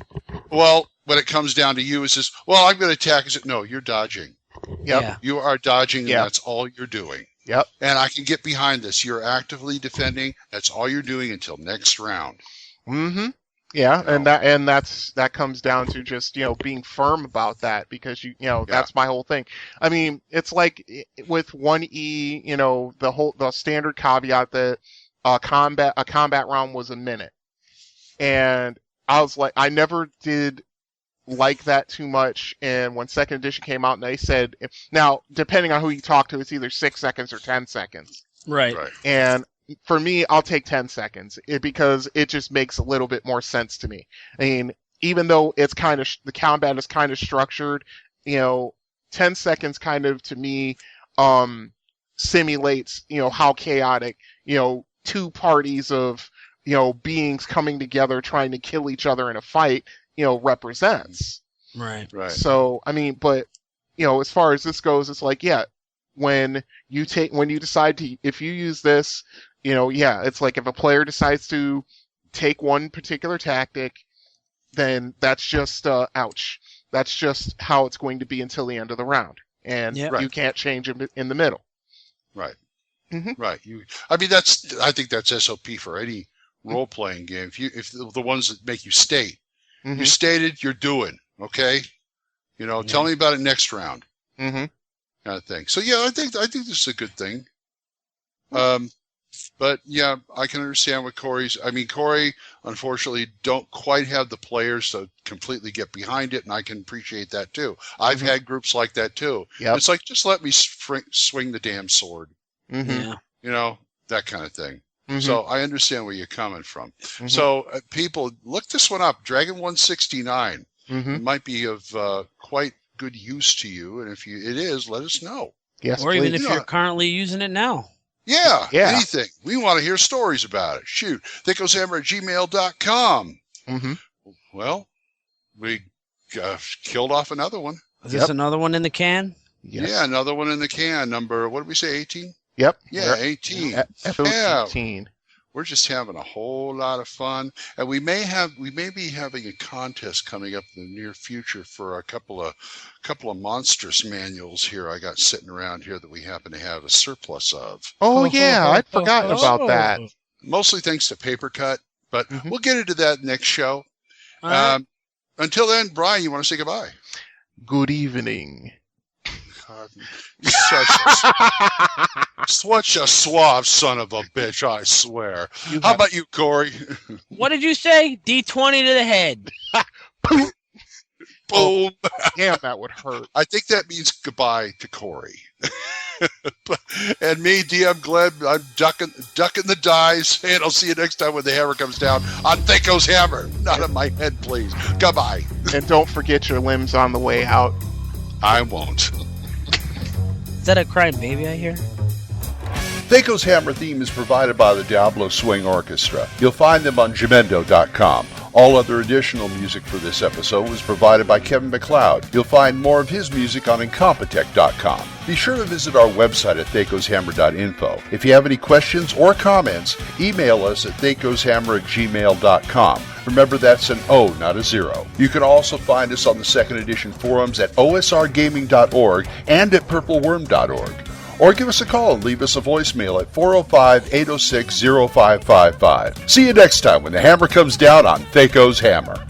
well, when it comes down to you, it's just, I'm going to attack. No, you're dodging. Yep. Yeah. You are dodging, and that's all you're doing. Yep. And I can get behind this. You're actively defending. That's all you're doing until next round. Yeah, and that comes down to just being firm about that, because that's my whole thing. I mean, it's like with 1E, the standard caveat that a combat round was a minute, and I was like, I never did like that too much. And when 2nd edition came out, and they said, now depending on who you talk to, it's either 6 seconds or 10 seconds. Right. And for me, I'll take 10 seconds because it just makes a little bit more sense to me. I mean, even though it's kind of the combat is kind of structured, 10 seconds kind of to me simulates how chaotic two parties of beings coming together trying to kill each other in a fight represents. Right. So, I mean, but, as far as this goes, it's like, when you decide to, if you use this, it's like if a player decides to take one particular tactic, then that's just, ouch. That's just how it's going to be until the end of the round. And you can't change it in the middle. Right. Right. I think that's SOP for any role-playing game. If the ones that make you state, you stated, you're doing, okay? Tell me about it next round. Kind of thing. So I think this is a good thing. But I can understand what Corey's. I mean, Corey, unfortunately, don't quite have the players to completely get behind it, and I can appreciate that too. I've had groups like that too. Yep. It's like, just let me swing the damn sword. That kind of thing. So I understand where you're coming from. So people, look this one up. Dragon 169. It might be of quite good use to you, and if it is, let us know. Yes, or even if you're currently using it now. Yeah, anything. We want to hear stories about it. Shoot, THACOshammer@gmail.com. Well, we killed off another one. Is this another one in the can? Yes. Yeah, another one in the can. Number, what did we say, 18? Yep. Yeah, 18. Episode 18. We're just having a whole lot of fun, and we may be having a contest coming up in the near future for a couple of monstrous manuals here I got sitting around here that we happen to have a surplus of. Oh yeah, I'd forgotten about that. Mostly thanks to Paper Cut, but we'll get into that next show. Until then, Brian, you want to say goodbye? Good evening. God, such a suave son of a bitch, I swear. How about you, Corey? What did you say? D20 to the head. Boom. Oh, damn, that would hurt. I think that means goodbye to Corey. And me, DM Glenn, I'm ducking the dice, and I'll see you next time when the hammer comes down on THACO's hammer. Not on my head, please. Goodbye. And don't forget your limbs on the way out. I won't. Is that a crying baby I hear? THACO's Hammer theme is provided by the Diablo Swing Orchestra. You'll find them on Jamendo.com. All other additional music for this episode was provided by Kevin MacLeod. You'll find more of his music on Incompetech.com. Be sure to visit our website at thacoshammer.info. If you have any questions or comments, email us at thacoshammer@gmail.com. Remember, that's an O, not a 0. You can also find us on the second edition forums at osrgaming.org and at purpleworm.org. Or give us a call and leave us a voicemail at 405-806-0555. See you next time when the hammer comes down on THACO's Hammer.